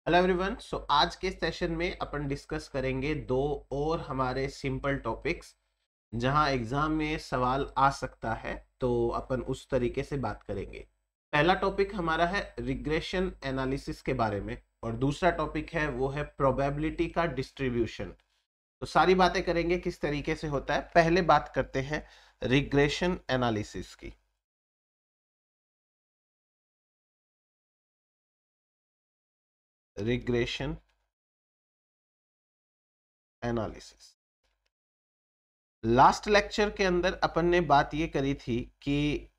Hello everyone. सो आज के session में अपन डिस्कस करेंगे दो और हमारे सिंपल टॉपिक्स जहां एग्जाम में सवाल आ सकता है, तो अपन उस तरीके से बात करेंगे। पहला टॉपिक हमारा है रिग्रेशन एनालिसिस के बारे में और दूसरा टॉपिक है वो है प्रोबेबिलिटी का डिस्ट्रीब्यूशन। तो सारी बातें करेंगे किस तरीके से होता है। पहले बात करते हैं रिग्रेशन एनालिसिस की। रिग्रेशन एनालिसिस, लास्ट लेक्चर के अंदर अपन ने बात ये करी थी कि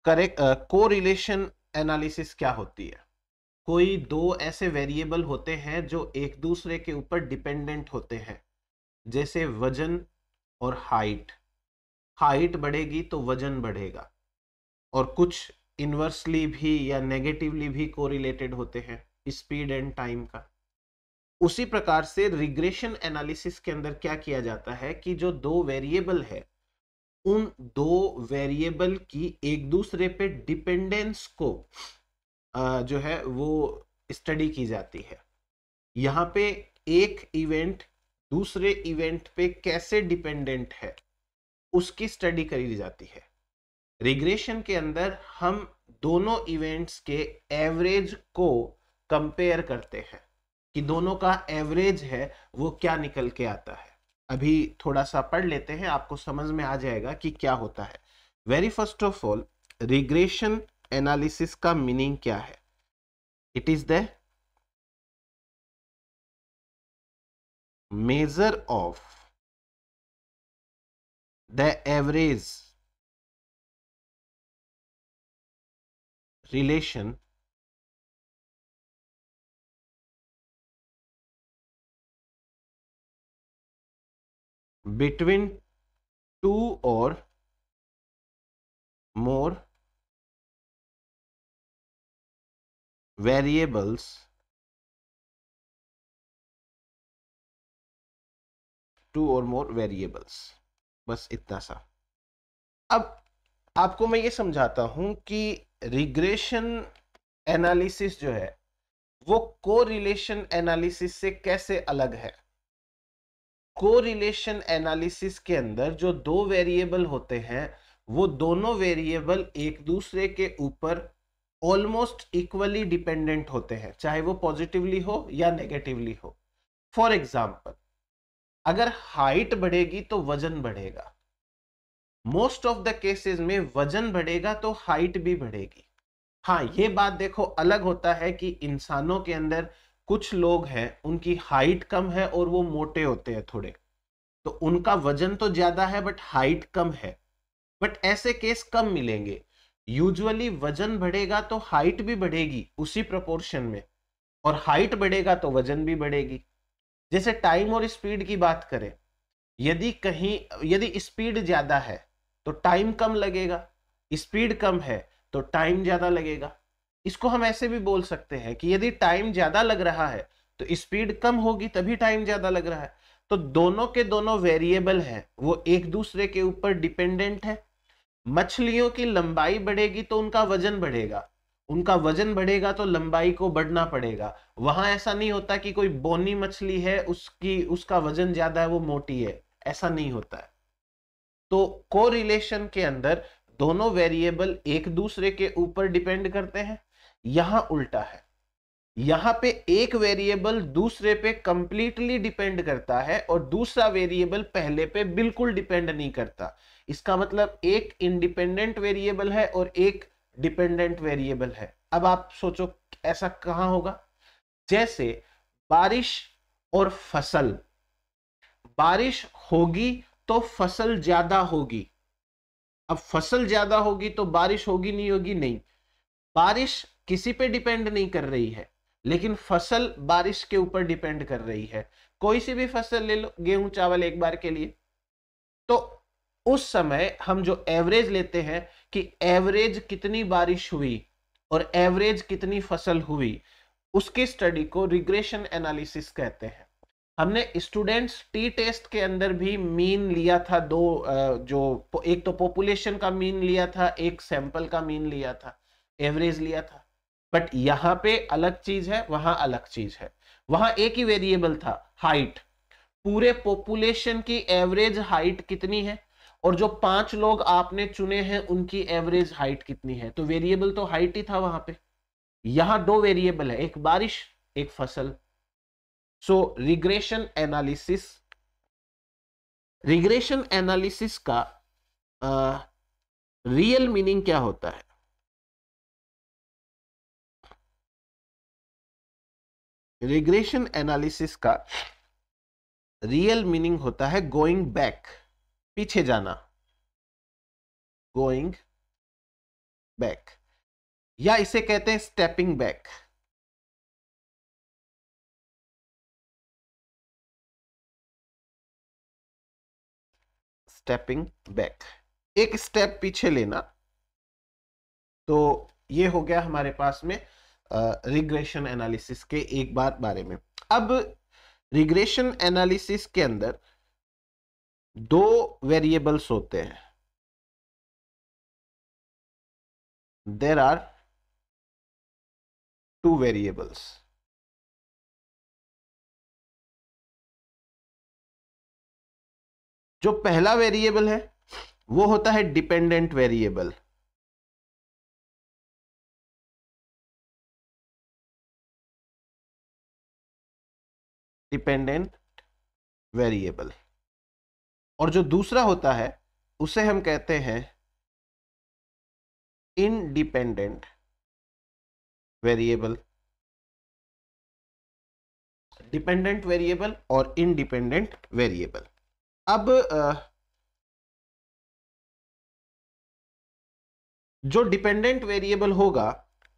करेक्ट कोरिलेशन एनालिसिस क्या होती है। कोई दो ऐसे वेरिएबल होते हैं जो एक दूसरे के ऊपर डिपेंडेंट होते हैं, जैसे वजन और हाइट। हाइट बढ़ेगी तो वजन बढ़ेगा, और कुछ इनवर्सली भी या नेगेटिवली भी कोरिलेटेड होते हैं, स्पीड एंड टाइम का। उसी प्रकार से रिग्रेशन एनालिसिस के अंदर क्या किया जाता है कि जो दो वेरिएबल है उन दो वेरिएबल की एक दूसरे पे डिपेंडेंस को जो है वो स्टडी की जाती है। यहाँ पे एक इवेंट दूसरे इवेंट पे कैसे डिपेंडेंट है उसकी स्टडी करी जाती है। रिग्रेशन के अंदर हम दोनों इवेंट्स के एवरेज को कंपेयर करते हैं कि दोनों का एवरेज है वो क्या निकल के आता है। अभी थोड़ा सा पढ़ लेते हैं, आपको समझ में आ जाएगा कि क्या होता है। Very first of all, regression analysis का मीनिंग क्या है? It is the measure of the average relation between two or more variables बस इतना सा। अब आपको मैं ये समझाता हूं कि रिग्रेशन एनालिसिस जो है वो कोरिलेशन एनालिसिस से कैसे अलग है। कोरिलेशन एनालिसिस के अंदर जो दो वेरिएबल होते हैं वो दोनों वेरिएबल एक दूसरे के ऊपर ऑलमोस्ट इक्वली डिपेंडेंट होते हैं, चाहे वो पॉजिटिवली हो या नेगेटिवली हो। फॉर एग्जाम्पल, अगर हाइट बढ़ेगी तो वजन बढ़ेगा। मोस्ट ऑफ द केसेस में वजन बढ़ेगा तो हाइट भी बढ़ेगी। हाँ, ये बात देखो, अलग होता है कि इंसानों के अंदर कुछ लोग हैं उनकी हाइट कम है और वो मोटे होते हैं थोड़े, तो उनका वजन तो ज्यादा है बट हाइट कम है। बट ऐसे केस कम मिलेंगे। यूजुअली वजन बढ़ेगा तो हाइट भी बढ़ेगी उसी प्रोपोर्शन में, और हाइट बढ़ेगा तो वजन भी बढ़ेगी। जैसे टाइम और स्पीड की बात करें, यदि स्पीड ज्यादा है तो टाइम कम लगेगा, स्पीड कम है तो टाइम ज्यादा लगेगा। इसको हम ऐसे भी बोल सकते हैं कि यदि टाइम ज्यादा लग रहा है तो स्पीड कम होगी, तभी टाइम ज्यादा लग रहा है। तो दोनों के दोनों वेरिएबल हैं वो एक दूसरे के ऊपर डिपेंडेंट है। मछलियों की लंबाई बढ़ेगी तो उनका वजन बढ़ेगा, उनका वजन बढ़ेगा तो लंबाई को बढ़ना पड़ेगा। वहां ऐसा नहीं होता कि कोई बोनी मछली है उसका वजन ज्यादा है वो मोटी है, ऐसा नहीं होता है। तो कोरिलेशन के अंदर दोनों वेरिएबल एक दूसरे के ऊपर डिपेंड करते हैं। यहां उल्टा है, यहां पे एक वेरिएबल दूसरे पे कंप्लीटली डिपेंड करता है और दूसरा वेरिएबल पहले पे बिल्कुल डिपेंड नहीं करता। इसका मतलब एक इंडिपेंडेंट वेरिएबल है और एक डिपेंडेंट वेरिएबल है। अब आप सोचो ऐसा कहां होगा? जैसे बारिश और फसल, बारिश होगी तो फसल ज्यादा होगी। अब फसल ज्यादा होगी तो बारिश होगी नहीं होगी? नहीं, बारिश किसी पे डिपेंड नहीं कर रही है, लेकिन फसल बारिश के ऊपर डिपेंड कर रही है। कोई सी भी फसल ले लो, गेहूं चावल एक बार के लिए, तो उस समय हम जो एवरेज लेते हैं कि एवरेज कितनी बारिश हुई और एवरेज कितनी फसल हुई, उसकी स्टडी को रिग्रेशन एनालिसिस कहते हैं। हमने स्टूडेंट्स टी टेस्ट के अंदर भी मीन लिया था दो, जो एक तो पॉपुलेशन का मीन लिया था, एक सैंपल का मीन लिया था, एवरेज लिया था। बट यहां पे अलग चीज है, वहां अलग चीज है। वहां एक ही वेरिएबल था, हाइट। पूरे पॉपुलेशन की एवरेज हाइट कितनी है, और जो 5 लोग आपने चुने हैं उनकी एवरेज हाइट कितनी है, तो वेरिएबल तो हाइट ही था वहां पे। यहां 2 वेरिएबल है, एक बारिश एक फसल। सो रिग्रेशन एनालिसिस का रियल मीनिंग क्या होता है? रिग्रेशन एनालिसिस का रियल मीनिंग होता है गोइंग बैक, पीछे जाना, गोइंग बैक, या इसे कहते हैं स्टेपिंग बैक। स्टेपिंग बैक, एक स्टेप पीछे लेना। तो ये हो गया हमारे पास में रिग्रेशन एनालिसिस के एक बारे में। अब रिग्रेशन एनालिसिस के अंदर 2 वेरिएबल्स होते हैं। There are 2 variables. जो पहला वेरिएबल है वो होता है डिपेंडेंट वेरिएबल। Dependent variable. और जो दूसरा होता है उसे हम कहते हैं इंडिपेंडेंट वेरिएबल। डिपेंडेंट वेरिएबल और इंडिपेंडेंट वेरिएबल। अब जो डिपेंडेंट वेरिएबल होगा,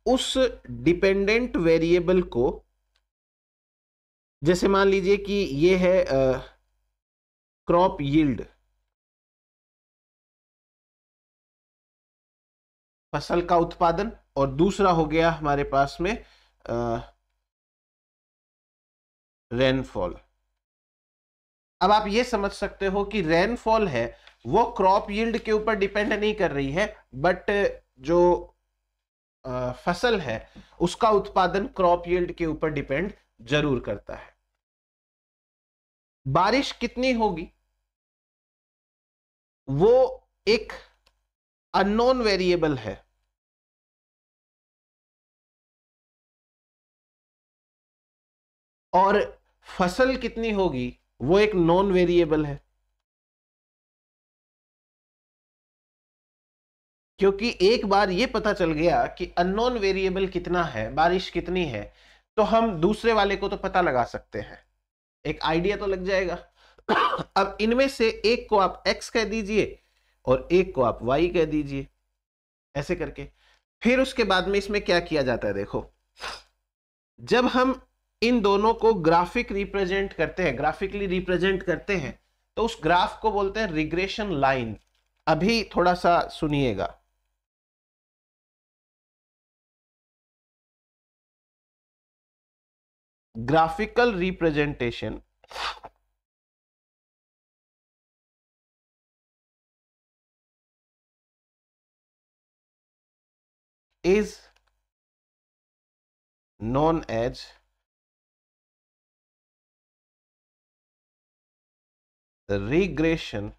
उस डिपेंडेंट वेरिएबल को, जैसे मान लीजिए कि ये है क्रॉप यील्ड, फसल का उत्पादन, और दूसरा हो गया हमारे पास में रेनफॉल। अब आप ये समझ सकते हो कि रेनफॉल है वो क्रॉप यील्ड के ऊपर डिपेंड नहीं कर रही है, बट जो फसल है उसका उत्पादन क्रॉप यील्ड के ऊपर डिपेंड जरूर करता है। बारिश कितनी होगी वो एक अननोन वेरिएबल है, और फसल कितनी होगी वो एक नॉन वेरिएबल है। क्योंकि एक बार ये पता चल गया कि अननोन वेरिएबल कितना है, बारिश कितनी है, तो हम दूसरे वाले को तो पता लगा सकते हैं, एक आइडिया तो लग जाएगा। अब इनमें से एक को आप x कह दीजिए और एक को आप y कह दीजिए, ऐसे करके। फिर उसके बाद में इसमें क्या किया जाता है, देखो, जब हम इन दोनों को ग्राफिकली रिप्रेजेंट करते हैं, तो उस ग्राफ को बोलते हैं रिग्रेशन लाइन। अभी थोड़ा सा सुनिएगा। Graphical representation is known as regression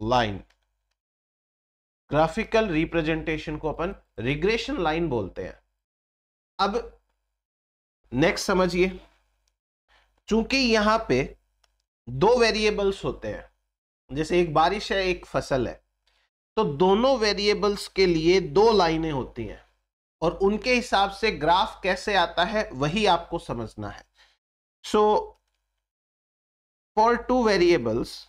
line। Graphical representation को अपन रिग्रेशन लाइन बोलते हैं। अब नेक्स्ट समझिए, चूंकि यहां पे 2 वेरिएबल्स होते हैं, जैसे एक बारिश है एक फसल है, तो दोनों वेरिएबल्स के लिए 2 लाइनें होती हैं, और उनके हिसाब से ग्राफ कैसे आता है वही आपको समझना है। So for 2 variables,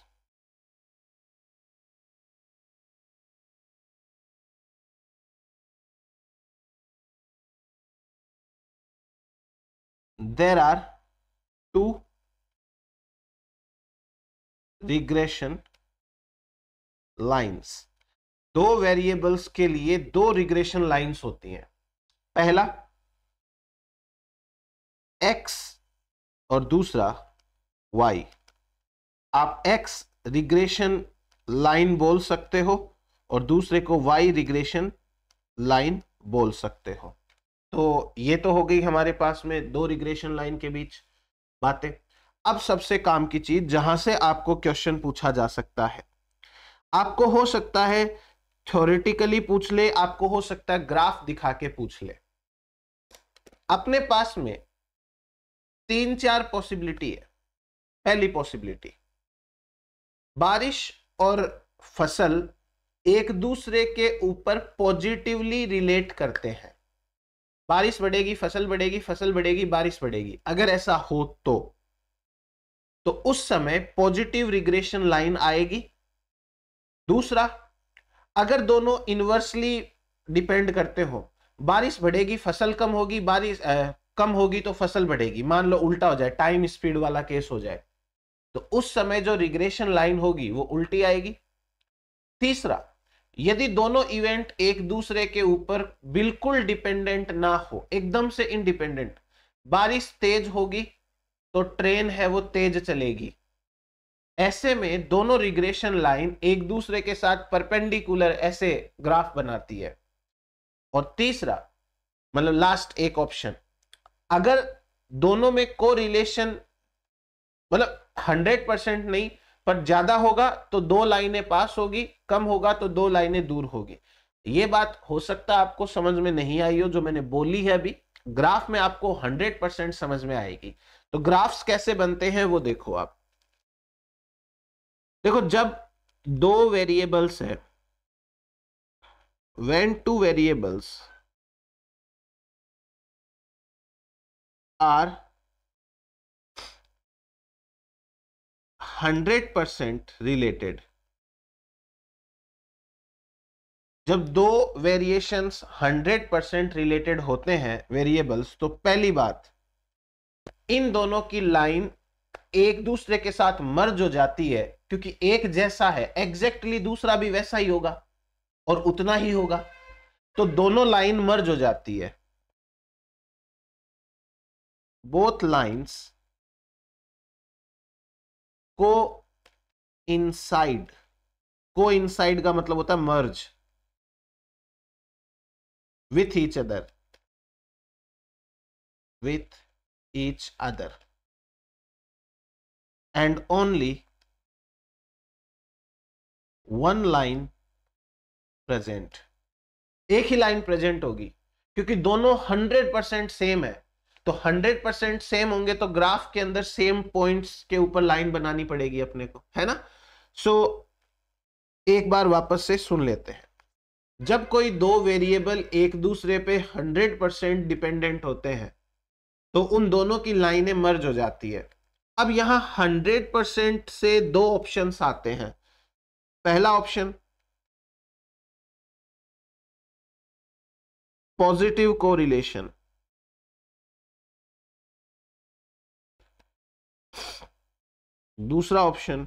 there are 2 regression lines। 2 variables के लिए 2 रिग्रेशन लाइंस होती हैं। पहला x और दूसरा y। आप x रिग्रेशन लाइन बोल सकते हो और दूसरे को y रिग्रेशन लाइन बोल सकते हो। तो ये तो हो गई हमारे पास में दो रिग्रेशन लाइन के बीच बातें। अब सबसे काम की चीज जहां से आपको क्वेश्चन पूछा जा सकता है, आपको हो सकता है थ्योरेटिकली पूछ ले, आपको हो सकता है ग्राफ दिखा के पूछ ले। अपने पास में 3-4 पॉसिबिलिटी है। पहली पॉसिबिलिटी, बारिश और फसल एक दूसरे के ऊपर पॉजिटिवली रिलेट करते हैं। बारिश बढ़ेगी फसल बढ़ेगी, फसल बढ़ेगी बारिश बढ़ेगी। अगर ऐसा हो तो उस समय पॉजिटिव रिग्रेशन लाइन आएगी। दूसरा, अगर दोनों इनवर्सली डिपेंड करते हो, बारिश बढ़ेगी फसल कम होगी, बारिश कम होगी तो फसल बढ़ेगी, मान लो उल्टा हो जाए, टाइम स्पीड वाला केस हो जाए, तो उस समय जो रिग्रेशन लाइन होगी वो उल्टी आएगी। तीसरा, यदि दोनों इवेंट एक दूसरे के ऊपर बिल्कुल डिपेंडेंट ना हो, एकदम से इंडिपेंडेंट, बारिश तेज होगी तो ट्रेन है वो तेज चलेगी, ऐसे में दोनों रिग्रेशन लाइन एक दूसरे के साथ परपेंडिकुलर ऐसे ग्राफ बनाती है। और तीसरा, मतलब लास्ट एक ऑप्शन, अगर दोनों में कोरिलेशन मतलब 100% नहीं पर ज्यादा होगा तो दो लाइनें पास होगी, कम होगा तो दो लाइनें दूर होगी। ये बात हो सकता है आपको समझ में नहीं आई हो जो मैंने बोली है अभी, ग्राफ में आपको 100% समझ में आएगी। तो ग्राफ्स कैसे बनते हैं वो देखो आप। देखो, जब दो वेरिएबल्स है, when two variables are 100% related, जब दो वेरिएशंस 100% रिलेटेड होते हैं वेरिएबल्स, तो पहली बात, इन दोनों की लाइन एक दूसरे के साथ मर्ज हो जाती है, क्योंकि एक जैसा है एग्जैक्टली दूसरा भी वैसा ही होगा और उतना ही होगा, तो दोनों लाइन मर्ज हो जाती है। बोथ लाइंस को इनसाइड, को इनसाइड का मतलब होता है मर्ज with each other, with each other, and only one line present, एक ही लाइन प्रेजेंट होगी, क्योंकि दोनों 100% सेम है। तो 100% सेम होंगे तो ग्राफ के अंदर सेम पॉइंट्स के ऊपर लाइन बनानी पड़ेगी अपने को, है ना। सो एक बार वापस से सुन लेते हैं। जब कोई दो वेरिएबल एक दूसरे पे 100% डिपेंडेंट होते हैं तो उन दोनों की लाइनें मर्ज हो जाती है। अब यहां 100% से दो ऑप्शंस आते हैं। पहला ऑप्शन, पॉजिटिव कोरिलेशन। दूसरा ऑप्शन,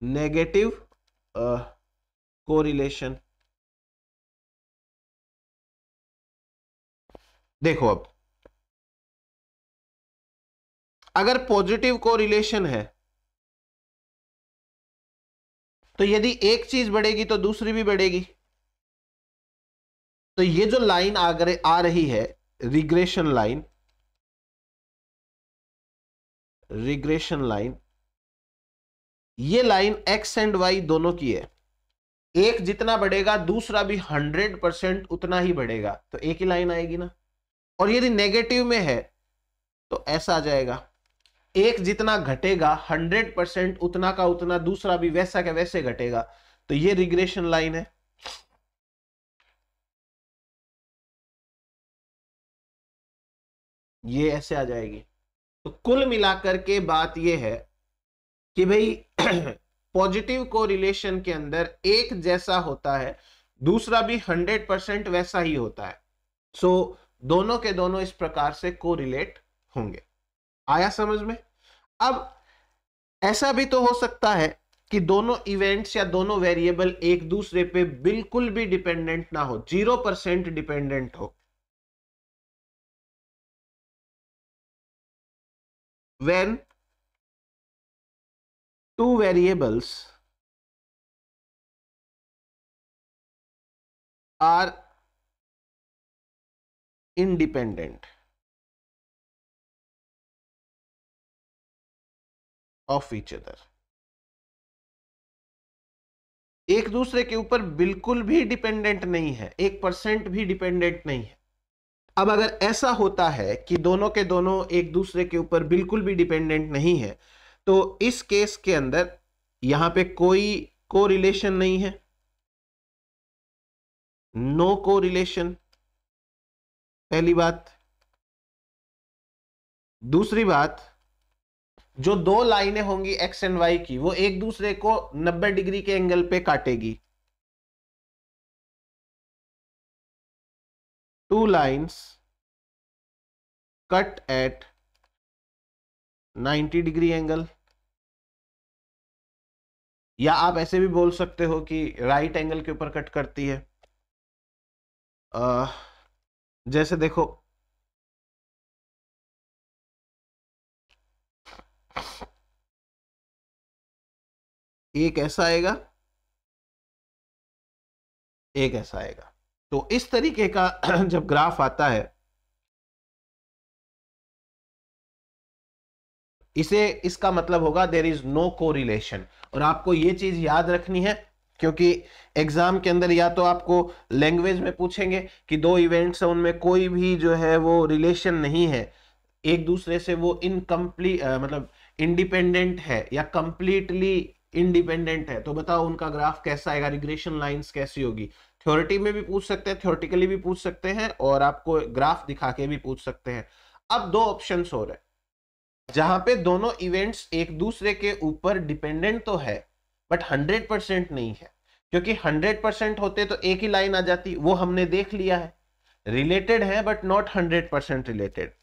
नेगेटिव कोरिलेशन। देखो, अब अगर पॉजिटिव कोरिलेशन है तो यदि एक चीज बढ़ेगी तो दूसरी भी बढ़ेगी। तो ये जो लाइन आ रही है, रिग्रेशन लाइन, रिग्रेशन लाइन, ये लाइन एक्स एंड वाई दोनों की है। एक जितना बढ़ेगा दूसरा भी 100% उतना ही बढ़ेगा, तो एक ही लाइन आएगी ना। और यदि नेगेटिव में है तो ऐसा आ जाएगा, एक जितना घटेगा 100% उतना का उतना दूसरा भी वैसा का वैसे घटेगा, तो ये रिग्रेशन लाइन है। ये ऐसे आ जाएगी। तो कुल मिलाकर के बात ये है कि भाई पॉजिटिव कोरिलेशन के अंदर एक जैसा होता है, दूसरा भी 100% वैसा ही होता है। सो दोनों के दोनों इस प्रकार से कोरिलेट होंगे। आया समझ में। अब ऐसा भी तो हो सकता है कि दोनों इवेंट्स या दोनों वेरिएबल एक दूसरे पे बिल्कुल भी डिपेंडेंट ना हो, 0% डिपेंडेंट हो। When two variables are independent of each other, एक दूसरे के ऊपर बिल्कुल भी डिपेंडेंट नहीं है, 1% भी डिपेंडेंट नहीं है। अब अगर ऐसा होता है कि दोनों के दोनों एक दूसरे के ऊपर बिल्कुल भी डिपेंडेंट नहीं है, तो इस केस के अंदर यहां पे कोई कोरिलेशन नहीं है, नो कोरिलेशन, पहली बात। दूसरी बात, जो दो लाइनें होंगी एक्स एंड वाई की, वो एक दूसरे को 90 डिग्री के एंगल पे काटेगी। Two lines cut at 90 degree angle, या आप ऐसे भी बोल सकते हो कि राइट एंगल के ऊपर कट करती है। जैसे देखो, एक ऐसा आएगा, एक ऐसा आएगा। तो इस तरीके का जब ग्राफ आता है, इसे, इसका मतलब होगा देयर इज नो कोरिलेशन। और आपको ये चीज याद रखनी है, क्योंकि एग्जाम के अंदर या तो आपको लैंग्वेज में पूछेंगे कि दो इवेंट्स हैं, उनमें कोई भी जो है वो रिलेशन नहीं है एक दूसरे से, वो इनकम्प्लीट मतलब इंडिपेंडेंट है या कंप्लीटली इंडिपेंडेंट है, तो बताओ उनका ग्राफ कैसा आएगा, रिग्रेशन लाइंस कैसी होगी। थ्योरेटी में भी पूछ सकते हैं, थ्योरेटिकली भी पूछ सकते हैं, और आपको ग्राफ दिखा के भी पूछ सकते हैं। अब दो ऑप्शंस हो रहे हैं जहां पे दोनों इवेंट्स एक दूसरे के ऊपर डिपेंडेंट तो है बट 100% नहीं है, क्योंकि 100% होते तो एक ही लाइन आ जाती, वो हमने देख लिया है, रिलेटेड है but not 100% related.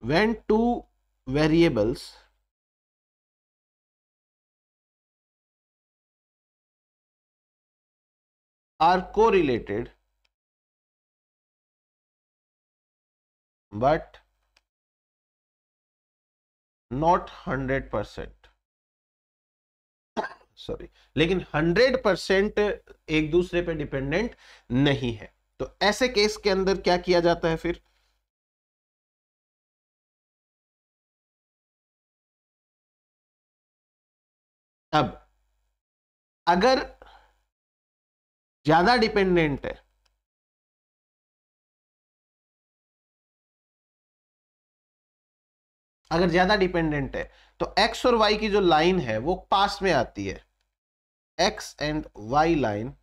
When two variables are correlated but not 100%, sorry, लेकिन 100% एक दूसरे पे डिपेंडेंट नहीं है, तो ऐसे केस के अंदर क्या किया जाता है फिर? अब अगर ज्यादा डिपेंडेंट है, अगर ज्यादा डिपेंडेंट है तो एक्स और वाई की जो लाइन है वो पास में आती है, X and Y line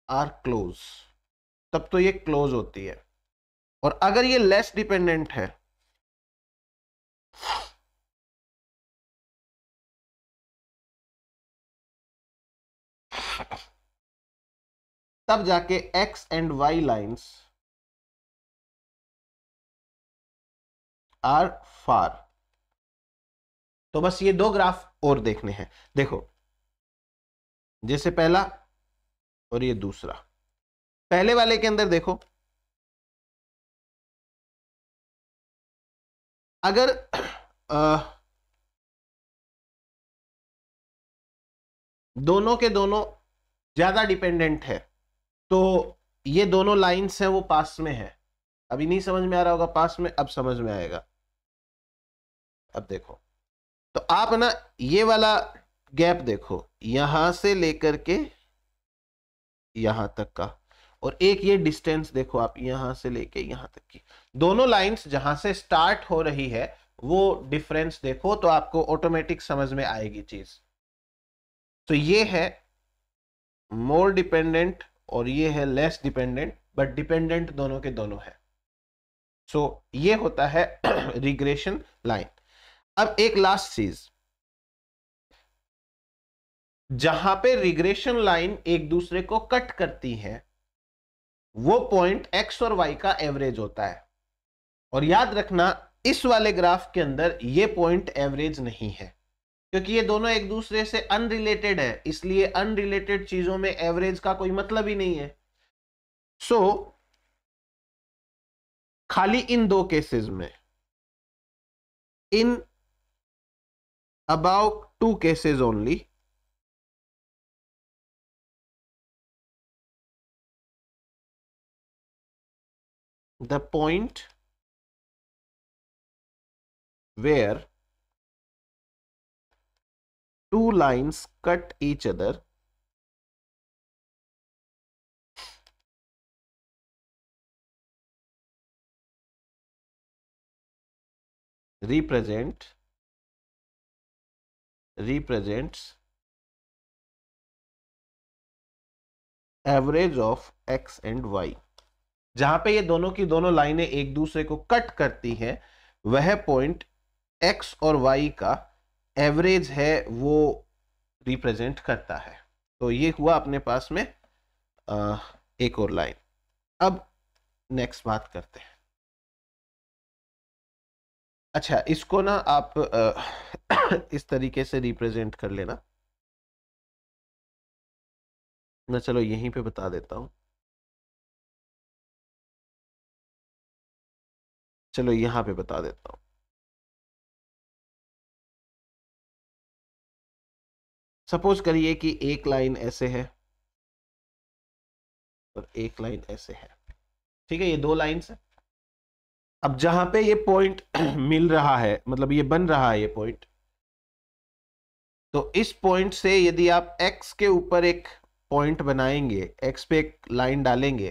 are close, तब तो ये क्लोज होती है। और अगर ये लेस डिपेंडेंट है, तब जाके X and Y lines are far. तो बस ये दो ग्राफ और देखने हैं, देखो, जैसे पहला और ये दूसरा। पहले वाले के अंदर देखो, अगर दोनों के दोनों ज्यादा डिपेंडेंट है, तो ये दोनों लाइंस हैं वो पास में है। अभी नहीं समझ में आ रहा होगा पास में, अब समझ में आएगा। अब देखो, तो आप ना ये वाला गैप देखो, यहां से लेकर के यहां तक का, और एक ये डिस्टेंस देखो आप, यहां से लेके यहां तक की, दोनों लाइंस जहां से स्टार्ट हो रही है वो डिफरेंस देखो, तो आपको ऑटोमेटिक समझ में आएगी चीज। तो ये है मोर डिपेंडेंट और ये है लेस डिपेंडेंट, बट डिपेंडेंट दोनों के दोनों है। सो ये होता है रिग्रेशन लाइन। अब एक लास्ट चीज, जहां पे रिग्रेशन लाइन एक दूसरे को कट करती है वो पॉइंट एक्स और वाई का एवरेज होता है। और याद रखना, इस वाले ग्राफ के अंदर ये पॉइंट एवरेज नहीं है, क्योंकि ये दोनों एक दूसरे से अनरिलेटेड है, इसलिए अनरिलेटेड चीजों में एवरेज का कोई मतलब ही नहीं है। सो खाली इन दो केसेस में, in about two cases only, the point where two lines cut each other represents average of X and Y. जहां पे ये दोनों की दोनों लाइनें एक दूसरे को कट करती हैं, वह पॉइंट एक्स और वाई का एवरेज है, वो रिप्रेजेंट करता है। तो ये हुआ अपने पास में एक और लाइन। अब नेक्स्ट बात करते हैं। अच्छा, इसको ना आप इस तरीके से रिप्रेजेंट कर लेना। मैं चलो यहीं पे बता देता हूं। चलो यहां पे बता देता हूं। सपोज करिए कि एक लाइन ऐसे है और एक लाइन ऐसे है। ठीक है, ये दो लाइंस है। अब जहां पे ये पॉइंट मिल रहा है, मतलब ये बन रहा है ये पॉइंट, तो इस पॉइंट से यदि आप x के ऊपर एक पॉइंट बनाएंगे, x पे एक लाइन डालेंगे,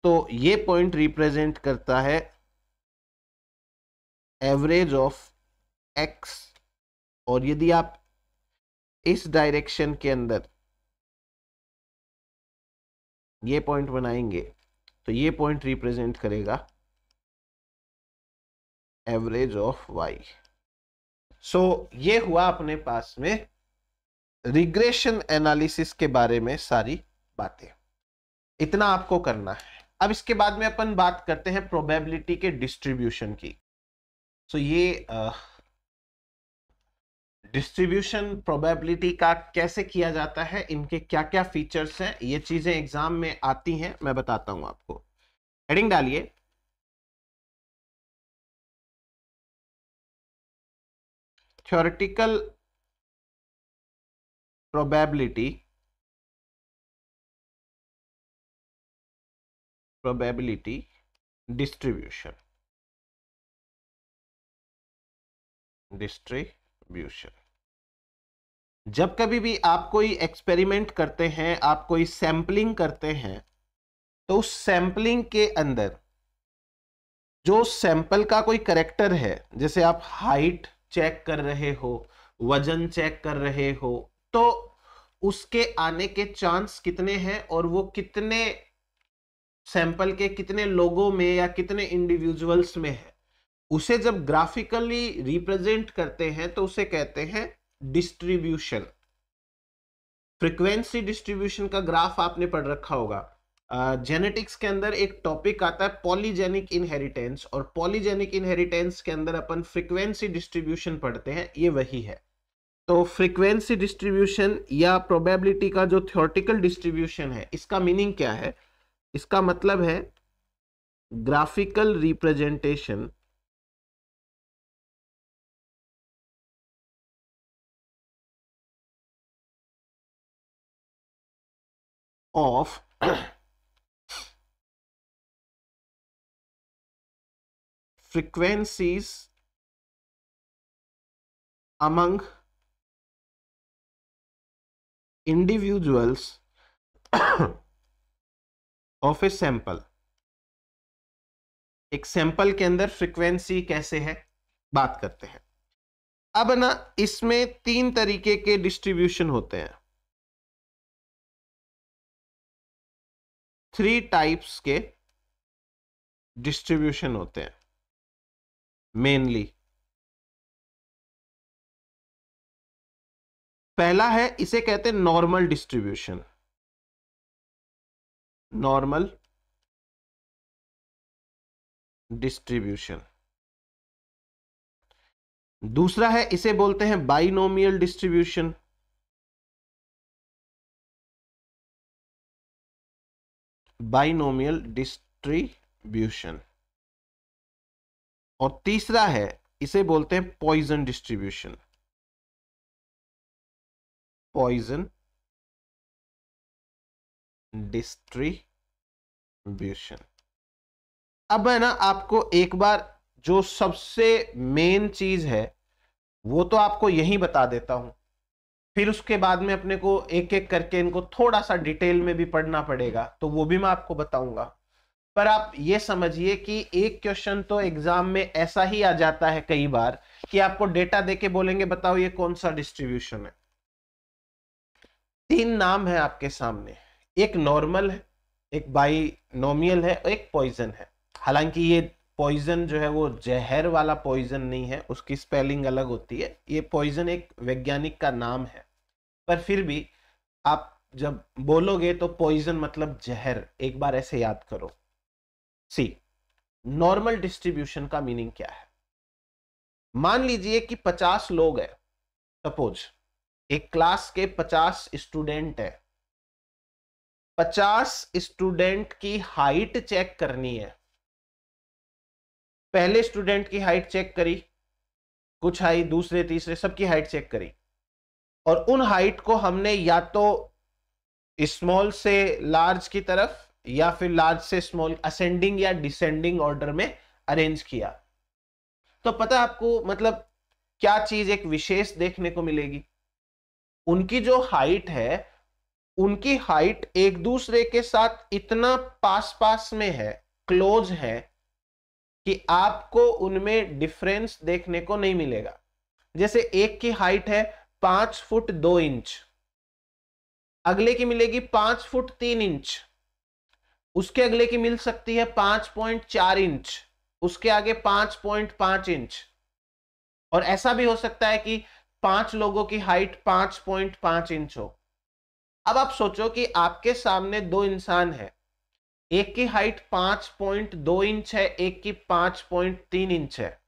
तो ये पॉइंट रिप्रेजेंट करता है एवरेज ऑफ x। और यदि आप इस डायरेक्शन के अंदर ये पॉइंट बनाएंगे, तो ये पॉइंट रिप्रेजेंट करेगा एवरेज ऑफ y। सो ये हुआ अपने पास में रिग्रेशन एनालिसिस के बारे में सारी बातें। इतना आपको करना है। अब इसके बाद में अपन बात करते हैं प्रोबेबिलिटी के डिस्ट्रीब्यूशन की। सो ये डिस्ट्रीब्यूशन प्रोबेबिलिटी का कैसे किया जाता है, इनके क्या क्या फीचर्स हैं, ये चीजें एग्जाम में आती हैं, मैं बताता हूं आपको। हेडिंग डालिए थ्योरेटिकल प्रोबेबिलिटी डिस्ट्रीब्यूशन। जब कभी भी आप कोई एक्सपेरिमेंट करते हैं, आप कोई सैंपलिंग करते हैं, तो उस सैंपलिंग के अंदर जो सैंपल का कोई करेक्टर है, जैसे आप हाइट चेक कर रहे हो, वजन चेक कर रहे हो, तो उसके आने के चांस कितने हैं और वो कितने सैंपल के कितने लोगों में या कितने इंडिविजुअल्स में है, उसे जब ग्राफिकली रिप्रेजेंट करते हैं तो उसे कहते हैं डिस्ट्रीब्यूशन। फ्रीक्वेंसी डिस्ट्रीब्यूशन का ग्राफ आपने पढ़ रखा होगा। जेनेटिक्स के अंदर एक टॉपिक आता है पॉलीजेनिक इनहेरिटेंस, और पॉलीजेनिक इनहेरिटेंस के अंदर अपन फ्रीक्वेंसी डिस्ट्रीब्यूशन पढ़ते हैं, ये वही है। तो फ्रीक्वेंसी डिस्ट्रीब्यूशन या प्रोबेबिलिटी का जो थ्योरेटिकल डिस्ट्रीब्यूशन है, इसका मीनिंग क्या है? इसका मतलब है graphical representation of frequencies among individuals of a sample। एक सैंपल के अंदर फ्रीक्वेंसी कैसे है, बात करते हैं। अब ना इसमें तीन तरीके के डिस्ट्रीब्यूशन होते हैं, 3 टाइप्स के डिस्ट्रीब्यूशन होते हैं मेनली। पहला है, इसे कहते हैं नॉर्मल डिस्ट्रीब्यूशन, नॉर्मल डिस्ट्रीब्यूशन। दूसरा है, इसे बोलते हैं बाइनोमियल डिस्ट्रीब्यूशन, बाइनोमियल डिस्ट्रीब्यूशन। और तीसरा है, इसे बोलते हैं पॉइजन डिस्ट्रीब्यूशन, पॉइजन डिस्ट्रीब्यूशन। अब है ना, आपको एक बार जो सबसे मेन चीज है वो तो आपको यही बता देता हूं, फिर उसके बाद में अपने को एक एक करके इनको थोड़ा सा डिटेल में भी पढ़ना पड़ेगा, तो वो भी मैं आपको बताऊंगा। पर आप ये समझिए कि एक क्वेश्चन तो एग्जाम में ऐसा ही आ जाता है कई बार कि आपको डेटा देके बोलेंगे बताओ ये कौन सा डिस्ट्रीब्यूशन है। 3 नाम है आपके सामने, एक नॉर्मल है, एक बाइनोमियल है और एक पॉइजन है। हालांकि ये पॉइजन जो है वो जहर वाला पॉइजन नहीं है, उसकी स्पेलिंग अलग होती है, ये पॉइजन एक वैज्ञानिक का नाम है। पर फिर भी आप जब बोलोगे तो पॉइजन मतलब जहर, एक बार ऐसे याद करो। सी, नॉर्मल डिस्ट्रीब्यूशन का मीनिंग क्या है? मान लीजिए कि 50 लोग हैं, सपोज एक क्लास के 50 स्टूडेंट है, 50 स्टूडेंट की हाइट चेक करनी है। पहले स्टूडेंट की हाइट चेक करी, कुछ हाइट, दूसरे तीसरे सबकी हाइट चेक करी, और उन हाइट को हमने या तो स्मॉल से लार्ज की तरफ या फिर लार्ज से स्मॉल, असेंडिंग या डिसेंडिंग ऑर्डर में अरेंज किया। तो पता है आपको मतलब क्या चीज एक विशेष देखने को मिलेगी? उनकी जो हाइट है, उनकी हाइट एक दूसरे के साथ इतना पास पास में है, क्लोज है, कि आपको उनमें डिफरेंस देखने को नहीं मिलेगा। जैसे एक की हाइट है 5 फुट 2 इंच, अगले की मिलेगी 5 फुट 3 इंच, उसके अगले की मिल सकती है 5.4 इंच, उसके आगे 5.5 इंच, और ऐसा भी हो सकता है कि 5 लोगों की हाइट 5.5 इंच हो। अब आप सोचो कि आपके सामने 2 इंसान है, एक की हाइट 5.2 इंच है, एक की 5.3 इंच है,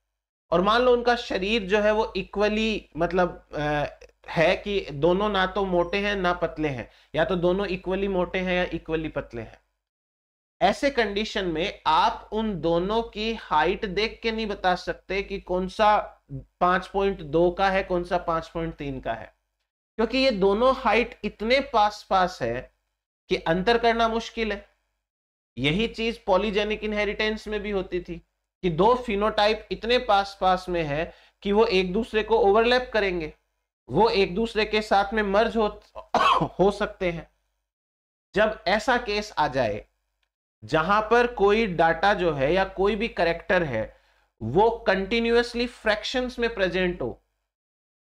और मान लो उनका शरीर जो है वो इक्वली मतलब है कि दोनों ना तो मोटे हैं ना पतले हैं, या तो दोनों इक्वली मोटे हैं या इक्वली पतले हैं। ऐसे कंडीशन में आप उन दोनों की हाइट देख के नहीं बता सकते कि कौन सा 5.2 का है, कौन सा 5.3 का है, क्योंकि ये दोनों हाइट इतने पास पास है कि अंतर करना मुश्किल है। यही चीज पॉलीजेनिक इनहेरिटेंस में भी होती थी कि दो फिनोटाइप इतने पास पास में है कि वो एक दूसरे को ओवरलैप करेंगे, वो एक दूसरे के साथ में मर्ज हो सकते हैं। जब ऐसा केस आ जाए जहां पर कोई डाटा जो है या कोई भी करेक्टर है वो कंटिन्यूअसली फ्रैक्शंस में प्रेजेंट हो,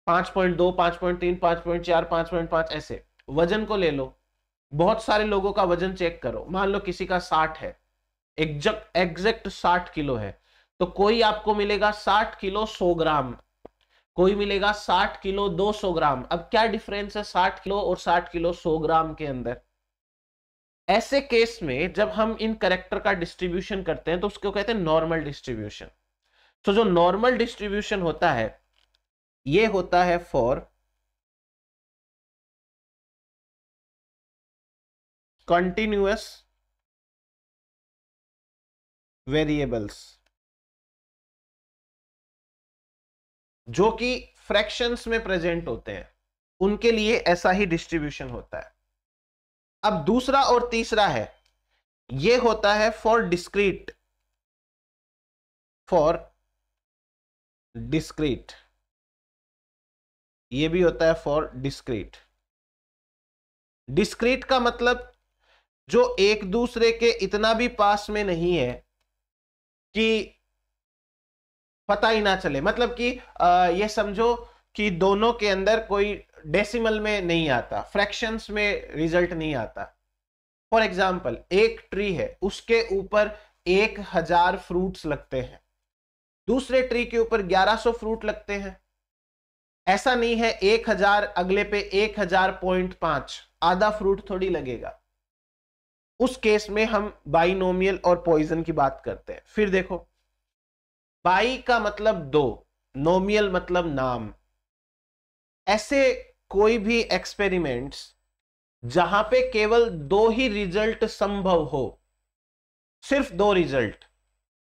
5.2, 5.3, 5.4, 5.5, ऐसे वजन को ले लो, बहुत सारे लोगों का वजन चेक करो, मान लो किसी का 60 है, एग्जैक्ट 60 किलो है, तो कोई आपको मिलेगा 60 किलो 100 ग्राम, कोई मिलेगा 60 किलो 200 ग्राम। अब क्या डिफरेंस है 60 किलो और 60 किलो 100 ग्राम के अंदर? ऐसे केस में जब हम इन करेक्टर का डिस्ट्रीब्यूशन करते हैं तो उसको कहते हैं नॉर्मल डिस्ट्रीब्यूशन। तो जो नॉर्मल डिस्ट्रीब्यूशन होता है ये होता है फॉर कंटिन्यूअस वेरिएबल्स, जो कि फ्रैक्शंस में प्रेजेंट होते हैं, उनके लिए ऐसा ही डिस्ट्रीब्यूशन होता है। अब दूसरा और तीसरा है, ये होता है फॉर डिस्क्रीट, फॉर डिस्क्रीट, ये भी होता है फॉर डिस्क्रीट। डिस्क्रीट का मतलब जो एक दूसरे के इतना भी पास में नहीं है कि पता ही ना चले, मतलब कि ये समझो कि दोनों के अंदर कोई डेसिमल में नहीं आता, फ्रैक्शंस में रिजल्ट नहीं आता। फॉर एग्जाम्पल एक ट्री है, उसके ऊपर 1000 फ्रूट्स लगते हैं, दूसरे ट्री के ऊपर 1100 फ्रूट लगते हैं। ऐसा नहीं है 1000 अगले पे 1000.5, आधा फ्रूट थोड़ी लगेगा। उस केस में हम बाइनोमियल और पॉइजन की बात करते हैं। फिर देखो, बाई का मतलब 2, नोमियल मतलब नाम। ऐसे कोई भी एक्सपेरिमेंट्स जहां पे केवल 2 ही रिजल्ट संभव हो, सिर्फ 2 रिजल्ट,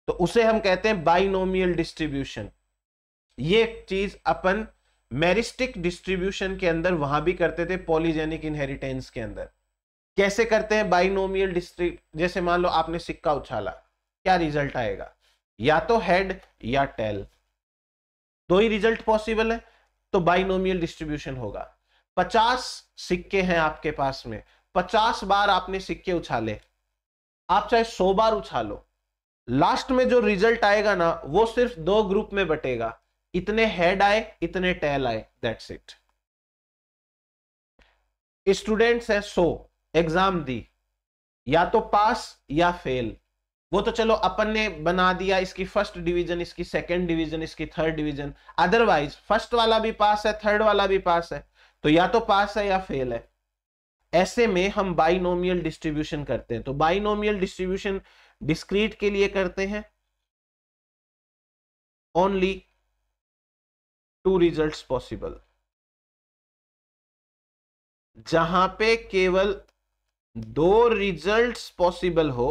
तो उसे हम कहते हैं बाइनोमियल डिस्ट्रीब्यूशन। ये चीज अपन मेरिस्टिक डिस्ट्रीब्यूशन के अंदर वहां भी करते थे, पॉलीजेनिक इनहेरिटेंस के अंदर। कैसे करते हैं बाइनोमियल डिस्ट्री, जैसे मान लो आपने सिक्का उछाला, क्या रिजल्ट आएगा, या तो हेड या टेल, दो ही रिजल्ट पॉसिबल है, तो बाइनोमियल डिस्ट्रीब्यूशन होगा। 50 सिक्के हैं आपके पास में, 50 बार आपने सिक्के उछाले, आप चाहे 100 बार उछालो, लास्ट में जो रिजल्ट आएगा ना वो सिर्फ दो ग्रुप में बटेगा, इतने हेड आए इतने टेल आए, दैट्स इट। स्टूडेंट्स है 100, एग्जाम दी, या तो पास या फेल, वो तो चलो अपन ने बना दिया, इसकी फर्स्ट डिवीजन, इसकी सेकंड डिवीजन, इसकी थर्ड डिवीजन, अदरवाइज फर्स्ट वाला भी पास है, थर्ड वाला भी पास है, तो या तो पास है या फेल है। ऐसे में हम बाइनोमियल डिस्ट्रीब्यूशन करते हैं। तो बाइनोमियल डिस्ट्रीब्यूशन डिस्क्रीट के लिए करते हैं, ओनली 2 रिजल्ट्स पॉसिबल, जहां पे केवल 2 रिजल्ट्स पॉसिबल हो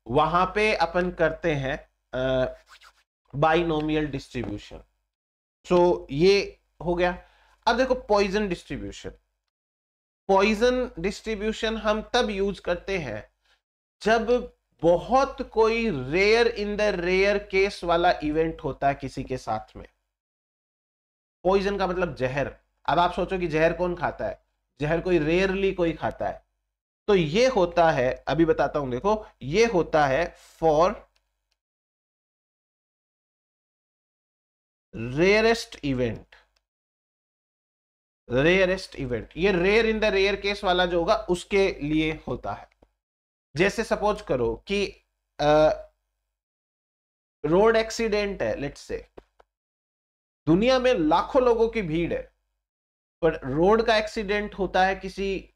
वहां पे अपन करते हैं बाइनोमियल डिस्ट्रीब्यूशन। सो ये हो गया। अब देखो पॉइजन डिस्ट्रीब्यूशन। पॉइजन डिस्ट्रीब्यूशन हम तब यूज करते हैं जब बहुत कोई rare in the rare case वाला इवेंट होता है किसी के साथ में। पॉइजन का मतलब जहर। अब आप सोचो कि जहर कौन खाता है, जहर कोई रेयरली कोई खाता है, तो ये होता है, अभी बताता हूं, देखो ये होता है for rarest event. Rarest event, ये rare in the rare case वाला जो होगा उसके लिए होता है। जैसे सपोज करो कि रोड एक्सीडेंट है, लेट्स से, दुनिया में लाखों लोगों की भीड़ है, पर रोड का एक्सीडेंट होता है किसी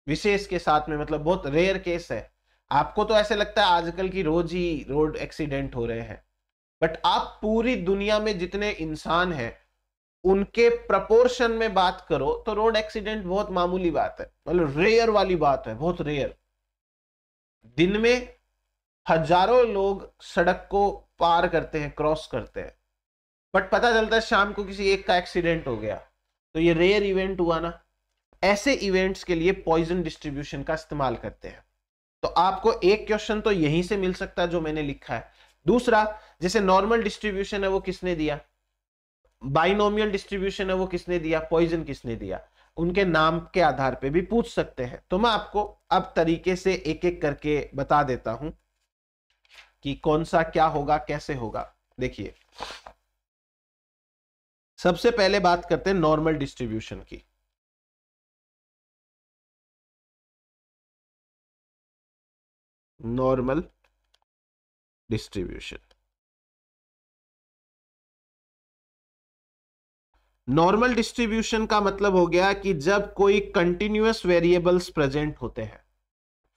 विशेष के साथ में, मतलब बहुत रेयर केस है। आपको तो ऐसे लगता है आजकल की रोज ही रोड एक्सीडेंट हो रहे हैं, बट आप पूरी दुनिया में जितने इंसान हैं उनके प्रपोर्शन में बात करो तो रोड एक्सीडेंट बहुत मामूली बात है, मतलब रेयर वाली बात है, बहुत रेयर। दिन में हजारों लोग सड़क को पार करते हैं, क्रॉस करते हैं, बट पता चलता है शाम को किसी एक का एक्सीडेंट हो गया, तो ये रेयर इवेंट हुआ ना। ऐसे इवेंट्स के लिए पॉइजन डिस्ट्रीब्यूशन का इस्तेमाल करते हैं। तो आपको एक क्वेश्चन तो यहीं से मिल सकता है जो मैंने लिखा है। दूसरा, जैसे नॉर्मल डिस्ट्रीब्यूशन है वो किसने दिया, बाइनोमियल डिस्ट्रीब्यूशन है वो किसने दिया, पॉइजन किसने दिया, उनके नाम के आधार पे भी पूछ सकते हैं। तो मैं आपको अब तरीके से एक एक करके बता देता हूं कि कौन सा क्या होगा, कैसे होगा। देखिए, सबसे पहले बात करते हैं नॉर्मल डिस्ट्रीब्यूशन की। नॉर्मल डिस्ट्रीब्यूशन, नॉर्मल डिस्ट्रीब्यूशन का मतलब हो गया कि जब कोई कंटिन्यूअस वेरिएबल्स प्रेजेंट होते हैं,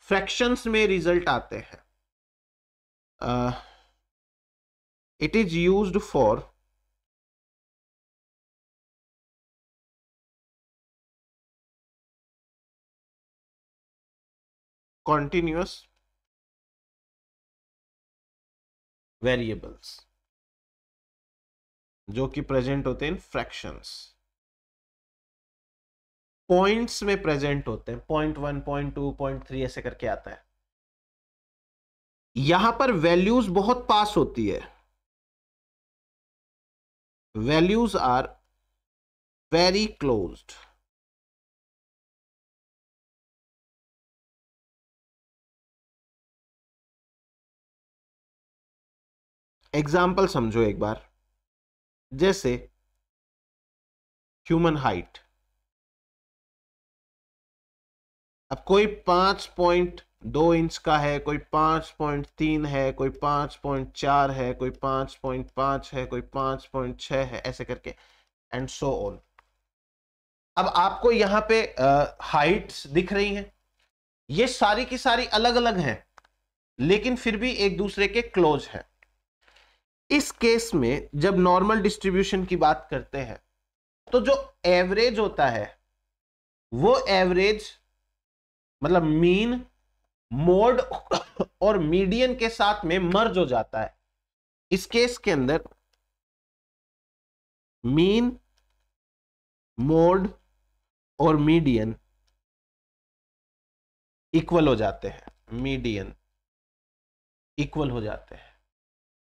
फ्रैक्शंस में रिजल्ट आते हैं, it is used for continuous variables जो कि प्रेजेंट होते हैं इन फ्रैक्शंस, पॉइंट्स में प्रेजेंट होते हैं, 0.1, 0.2, 0.3 ऐसे करके आता है। यहां पर वैल्यूज बहुत पास होती है, values are very closed. Example समझो एक बार, जैसे ह्यूमन हाइट। अब कोई 5.2 इंच का है, कोई 5.3 है, कोई 5.4 है, कोई 5.5 है, कोई 5.6 है, ऐसे करके एंड सो ऑन। अब आपको यहां पे हाइट्स दिख रही हैं, ये सारी की सारी अलग अलग हैं, लेकिन फिर भी एक दूसरे के क्लोज हैं। इस केस में जब नॉर्मल डिस्ट्रीब्यूशन की बात करते हैं तो जो एवरेज होता है वो एवरेज मतलब मीन, मोड और मीडियन के साथ में मर्ज हो जाता है। इस केस के अंदर मीन, मोड और मीडियन इक्वल हो जाते हैं, मीडियन इक्वल हो जाते हैं।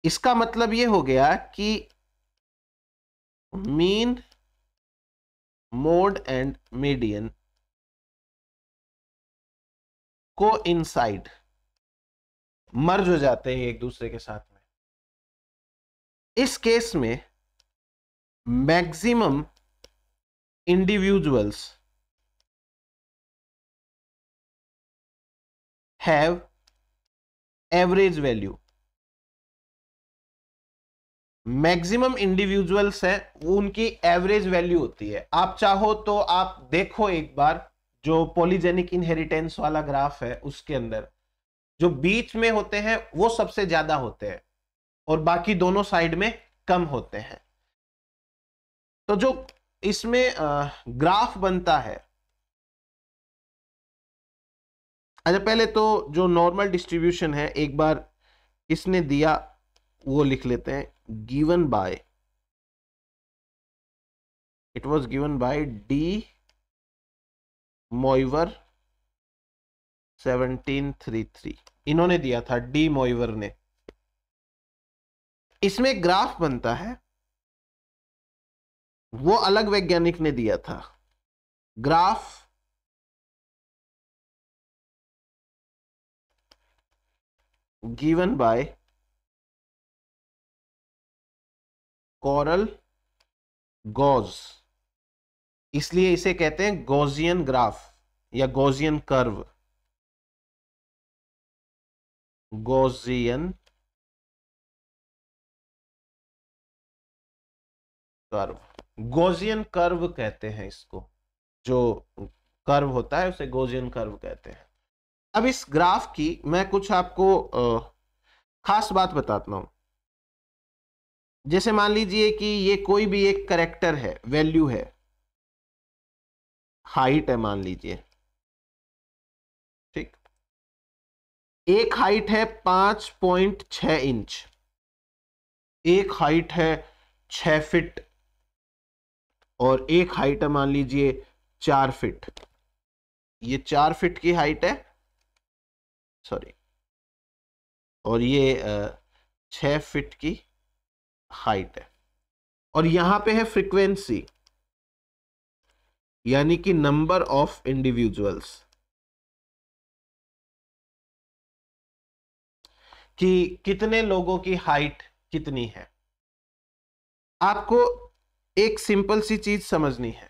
इसका मतलब ये हो गया कि मीन, मोड एंड मीडियन को इनसाइड मर्ज हो जाते हैं एक दूसरे के साथ में। इस केस में maximum individuals have average value. Maximum individuals है वो उनकी एवरेज वैल्यू होती है। आप चाहो तो आप देखो एक बार, जो पॉलीजेनिक इनहेरिटेंस वाला ग्राफ है उसके अंदर जो बीच में होते हैं वो सबसे ज्यादा होते हैं और बाकी दोनों साइड में कम होते हैं। तो जो इसमें ग्राफ बनता है, अच्छा पहले तो जो नॉर्मल डिस्ट्रीब्यूशन है एक बार इसने दिया वो लिख लेते हैं। Given by, it was given by De Moivre 1733, इन्होंने दिया था, डी मोइवर ने। इसमें ग्राफ बनता है, वो अलग वैज्ञानिक ने दिया था। Graph given by Carl Gauss, इसलिए इसे कहते हैं गॉसियन ग्राफ या Gaussian curve. Gaussian curve, Gaussian curve कहते हैं इसको, जो कर्व होता है उसे गॉसियन कर्व कहते हैं। अब इस ग्राफ की मैं कुछ आपको खास बात बताता हूं। जैसे मान लीजिए कि ये कोई भी एक कैरेक्टर है, वैल्यू है, हाइट है मान लीजिए, ठीक। एक हाइट है 5.6 इंच, एक हाइट है 6 फीट और एक हाइट है मान लीजिए 4 फीट। ये 4 फीट की हाइट है, सॉरी, और ये 6 फीट की हाइट है। और यहां पे है फ्रीक्वेंसी, यानी कि नंबर ऑफ इंडिविजुअल्स, कि कितने लोगों की हाइट कितनी है। आपको एक सिंपल सी चीज समझनी है,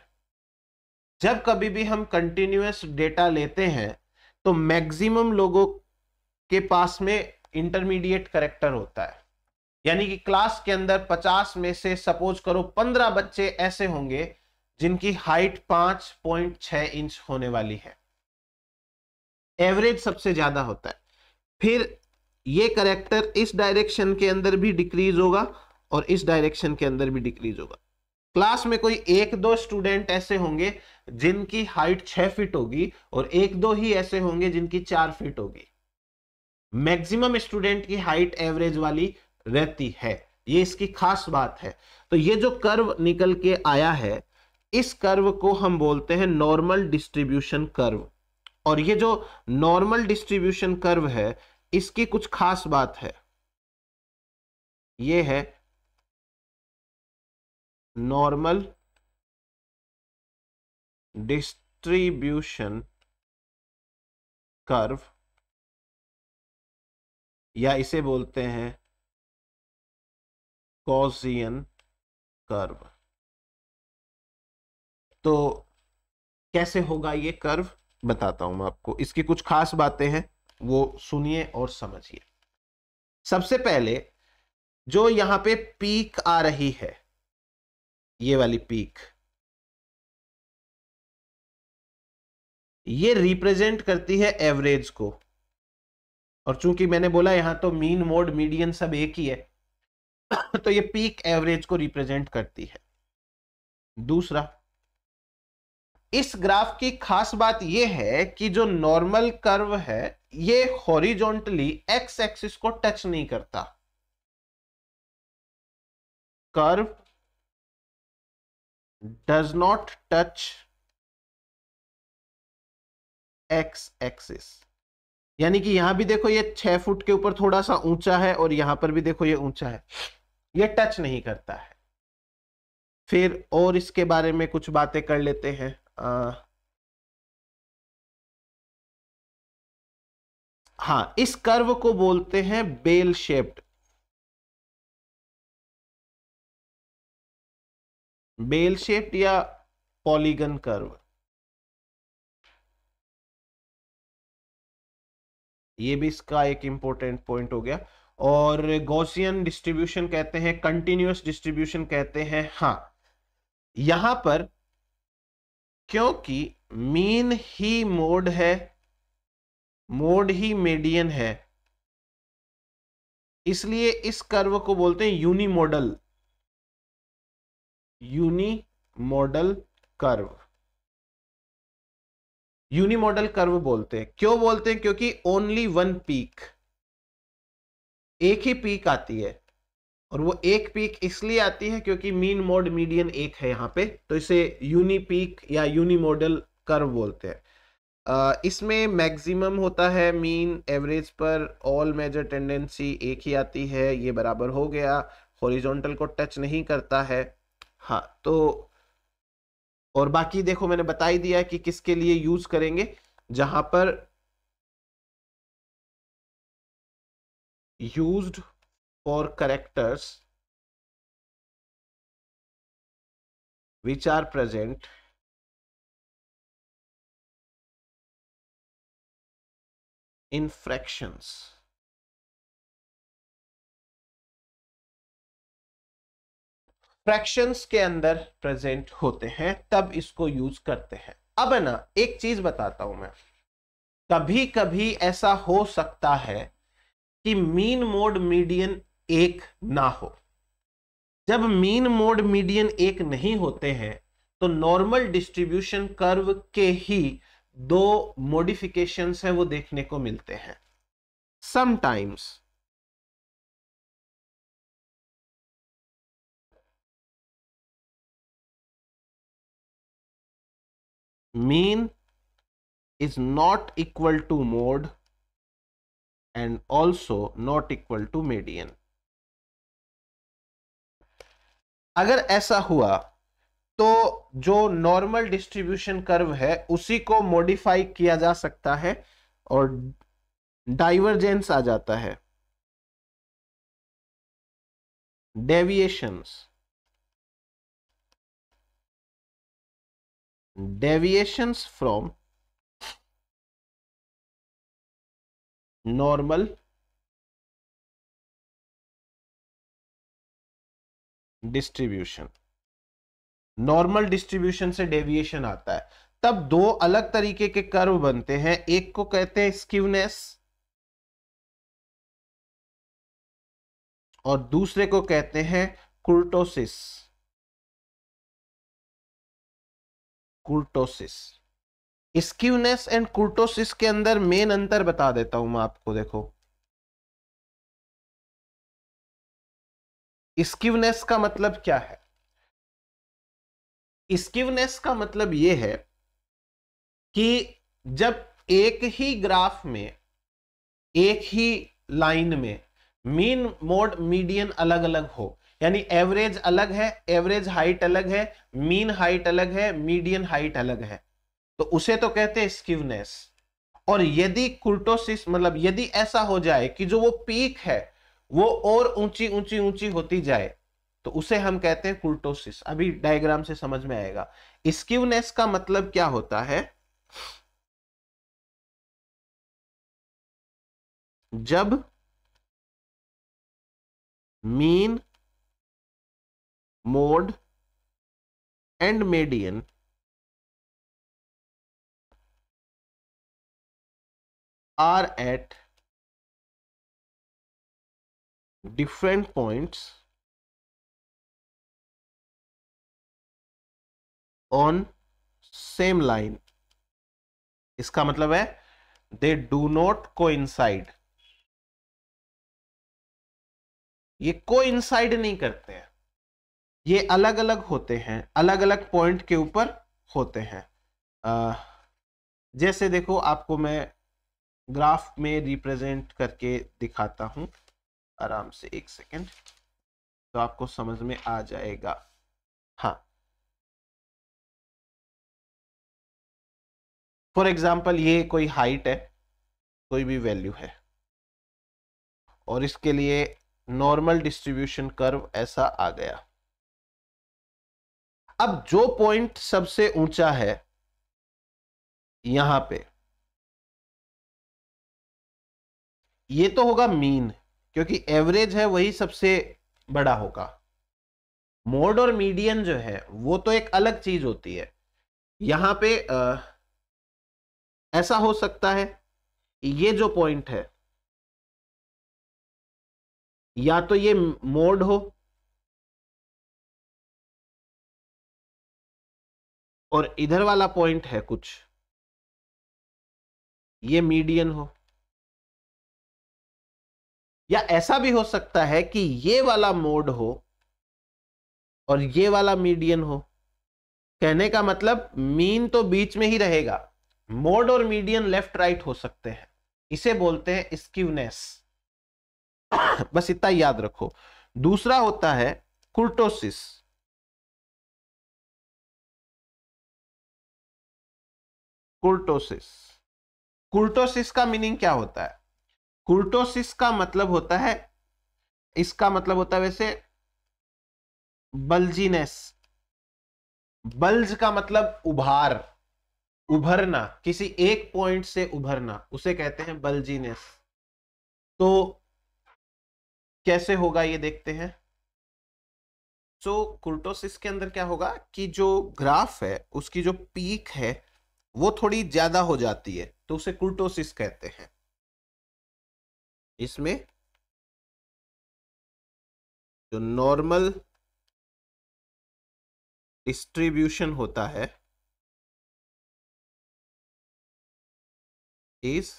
जब कभी भी हम कंटिन्यूअस डेटा लेते हैं तो मैक्सिमम लोगों के पास में इंटरमीडिएट कैरेक्टर होता है। यानी कि क्लास के अंदर 50 में से सपोज करो 15 बच्चे ऐसे होंगे जिनकी हाइट 5.6 इंच होने वाली है। एवरेज सबसे ज्यादा होता है। फिर ये कैरेक्टर इस डायरेक्शन के अंदर भी डिक्रीज होगा और इस डायरेक्शन के अंदर भी डिक्रीज होगा। क्लास में कोई एक दो स्टूडेंट ऐसे होंगे जिनकी हाइट 6 फीट होगी और एक दो ही ऐसे होंगे जिनकी 4 फीट होगी। मैक्सिमम स्टूडेंट की हाइट एवरेज वाली रहती है, ये इसकी खास बात है। तो ये जो कर्व निकल के आया है, इस कर्व को हम बोलते हैं नॉर्मल डिस्ट्रीब्यूशन कर्व। और ये जो नॉर्मल डिस्ट्रीब्यूशन कर्व है, इसकी कुछ खास बात है, ये है नॉर्मल डिस्ट्रीब्यूशन कर्व, या इसे बोलते हैं गॉसियन कर्व। तो कैसे होगा ये कर्व, बताता हूं मैं आपको। इसकी कुछ खास बातें हैं, वो सुनिए और समझिए। सबसे पहले जो यहां पे पीक आ रही है, ये वाली पीक, ये रिप्रेजेंट करती है एवरेज को। और चूंकि मैंने बोला यहां तो मीन, मोड, मीडियन सब एक ही है, तो ये पीक एवरेज को रिप्रेजेंट करती है। दूसरा, इस ग्राफ की खास बात यह है कि जो नॉर्मल कर्व है ये हॉरिजॉन्टली एक्स एक्सिस को टच नहीं करता। Curve does not touch x axis, यानी कि यहां भी देखो ये 6 फुट के ऊपर थोड़ा सा ऊंचा है और यहां पर भी देखो ये ऊंचा है, ये टच नहीं करता है। फिर और इसके बारे में कुछ बातें कर लेते हैं। हाँ, इस कर्व को बोलते हैं बेल शेप्ड, बेल शेप्ड या पॉलीगन कर्व। ये भी इसका एक इंपॉर्टेंट पॉइंट हो गया। और गॉसियन डिस्ट्रीब्यूशन कहते हैं, कंटिन्यूअस डिस्ट्रीब्यूशन कहते हैं। हाँ, यहां पर क्योंकि मीन ही मोड है, मोड ही मीडियन है, इसलिए इस कर्व को बोलते हैं यूनिमोडल, यूनिमोडल कर्व, यूनिमोडल कर्व बोलते हैं। क्यों बोलते हैं? क्योंकि ओनली वन पीक, एक ही पीक आती है, और वो एक पीक इसलिए आती है क्योंकि मीन मोड मीडियन एक है यहां पे, तो इसे यूनिपीक या यूनिमोडल कर्व बोलते हैं। इसमें मैक्सिमम होता है मीन एवरेज पर, ऑल मेजर टेंडेंसी एक ही आती है, ये बराबर हो गया, हॉरिजॉन्टल को टच नहीं करता है। हाँ, तो और बाकी देखो मैंने बता ही दिया कि किसके लिए यूज करेंगे, जहां पर used for characters which are present in fractions, fractions के अंदर प्रेजेंट होते हैं तब इसको यूज करते हैं। अब है ना, एक चीज बताता हूं मैं, कभी कभी ऐसा हो सकता है कि मीन मोड मीडियन एक ना हो। जब मीन मोड मीडियन एक नहीं होते हैं तो नॉर्मल डिस्ट्रीब्यूशन कर्व के ही दो मॉडिफिकेशंस हैं वो देखने को मिलते हैं। Sometimes mean is not equal to mode and also not equal to median। अगर ऐसा हुआ तो जो नॉर्मल डिस्ट्रीब्यूशन कर्व है उसी को मॉडिफाई किया जा सकता है और डाइवर्जेंस आ जाता है, deviations, deviations from normal distribution, normal distribution से डेविएशन आता है, तब दो अलग तरीके के कर्व बनते हैं। एक को कहते हैं स्क्यूनेस और दूसरे को कहते हैं कुर्टोसिस, कुर्टोसिस। स्क्यूनेस एंड कुर्टोसिस के अंदर मेन अंतर बता देता हूं मैं आपको। देखो, स्क्यूनेस का मतलब क्या है? स्क्यूनेस का मतलब यह है कि जब एक ही ग्राफ में, एक ही लाइन में मीन मोड मीडियन अलग अलग हो, यानी एवरेज अलग है, एवरेज हाइट अलग है, मीन हाइट अलग है, मीडियन हाइट अलग है, तो उसे तो कहते हैं स्क्यूनेस। और यदि कुर्टोसिस मतलब यदि ऐसा हो जाए कि जो वो पीक है वो और ऊंची ऊंची ऊंची होती जाए तो उसे हम कहते हैं कुर्टोसिस। अभी डायग्राम से समझ में आएगा। स्क्यूनेस का मतलब क्या होता है? जब mean mode and median are at different points on same line। इसका मतलब है they do not coincide, ये कोइंसाइड नहीं करते हैं, ये अलग अलग होते हैं, अलग अलग पॉइंट के ऊपर होते हैं। जैसे देखो, आपको मैं ग्राफ में रिप्रेजेंट करके दिखाता हूं आराम से, एक सेकेंड, तो आपको समझ में आ जाएगा। हाँ, फॉर एग्जाम्पल ये कोई हाइट है, कोई भी वैल्यू है, और इसके लिए नॉर्मल डिस्ट्रीब्यूशन कर्व ऐसा आ गया। अब जो पॉइंट सबसे ऊंचा है यहां पे, ये तो होगा मीन, क्योंकि एवरेज है वही सबसे बड़ा होगा। मोड और मीडियन जो है वो तो एक अलग चीज होती है। यहां पे ऐसा हो सकता है, ये जो पॉइंट है या तो ये मोड हो और इधर वाला पॉइंट है कुछ, ये मीडियन हो, या ऐसा भी हो सकता है कि ये वाला मोड हो और ये वाला मीडियन हो। कहने का मतलब मीन तो बीच में ही रहेगा, मोड और मीडियन लेफ्ट राइट हो सकते हैं। इसे बोलते हैं स्क्यूनेस। बस इतना याद रखो। दूसरा होता है कुर्टोसिस। कुर्टोसिस, कुर्टोसिस का मीनिंग क्या होता है? कुर्टोसिस का मतलब होता है, इसका मतलब होता है वैसे बल्जीनेस। बल्ज का मतलब उभार, उभरना, किसी एक पॉइंट से उभरना, उसे कहते हैं बल्जीनेस। तो कैसे होगा ये देखते हैं। सो कुर्टोसिस के अंदर क्या होगा कि जो ग्राफ है उसकी जो पीक है वो थोड़ी ज्यादा हो जाती है, तो उसे कुर्टोसिस कहते हैं। इसमें जो नॉर्मल डिस्ट्रीब्यूशन होता है इज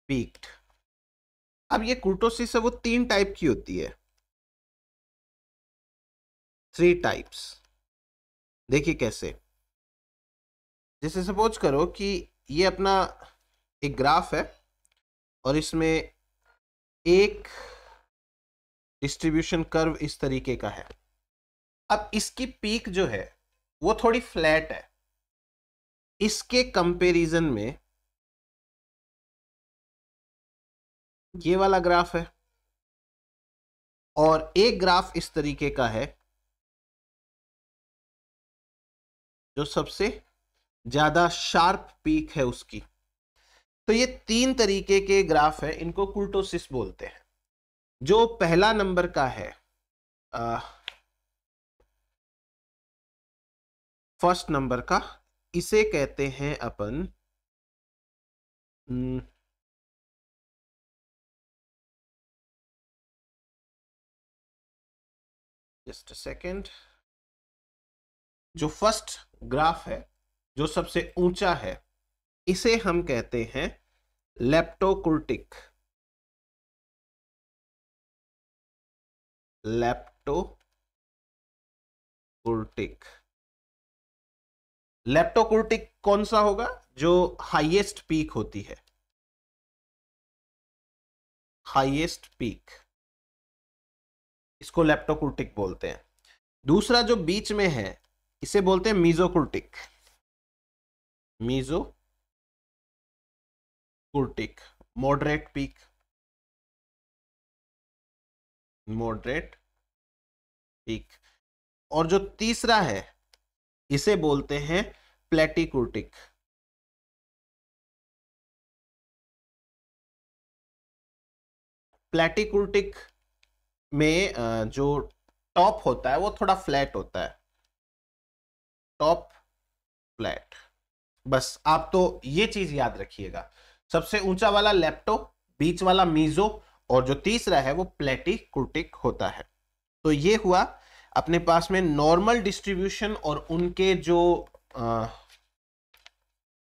पीक्ड। अब ये कुर्टोसिस है वो 3 टाइप की होती है, 3 टाइप्स। देखिए कैसे, जैसे सपोज करो कि ये अपना एक ग्राफ है और इसमें एक डिस्ट्रीब्यूशन कर्व इस तरीके का है। अब इसकी पीक जो है वो थोड़ी फ्लैट है, इसके कंपैरिजन में ये वाला ग्राफ है, और एक ग्राफ इस तरीके का है जो सबसे ज्यादा शार्प पीक है उसकी। तो ये 3 तरीके के ग्राफ है, इनको कुर्टोसिस बोलते हैं। जो पहला नंबर का है, फर्स्ट नंबर का, इसे कहते हैं अपन जस्ट अ सेकेंड, जो फर्स्ट ग्राफ है जो सबसे ऊंचा है इसे हम कहते हैं लेप्टोकुर्टिक। लेप्टोकुर्टिक, लेप्टोकुर्टिक कौन सा होगा? जो हाईएस्ट पीक होती है, हाईएस्ट पीक, इसको लेप्टोकुर्टिक बोलते हैं। दूसरा जो बीच में है इसे बोलते हैं मीजोकुर्टिक। मीजोकुर्टिक, मॉडरेट पीक, मॉडरेट पीक। और जो तीसरा है इसे बोलते हैं प्लेटिकुर्टिक। प्लेटिकुर्टिक में जो टॉप होता है वो थोड़ा फ्लैट होता है, टॉप फ्लैट। बस आप तो ये चीज याद रखिएगा, सबसे ऊंचा वाला लेप्टो, बीच वाला मीजो, और जो तीसरा है वो प्लेटिकुर्टिक होता है। तो ये हुआ अपने पास में नॉर्मल डिस्ट्रीब्यूशन और उनके जो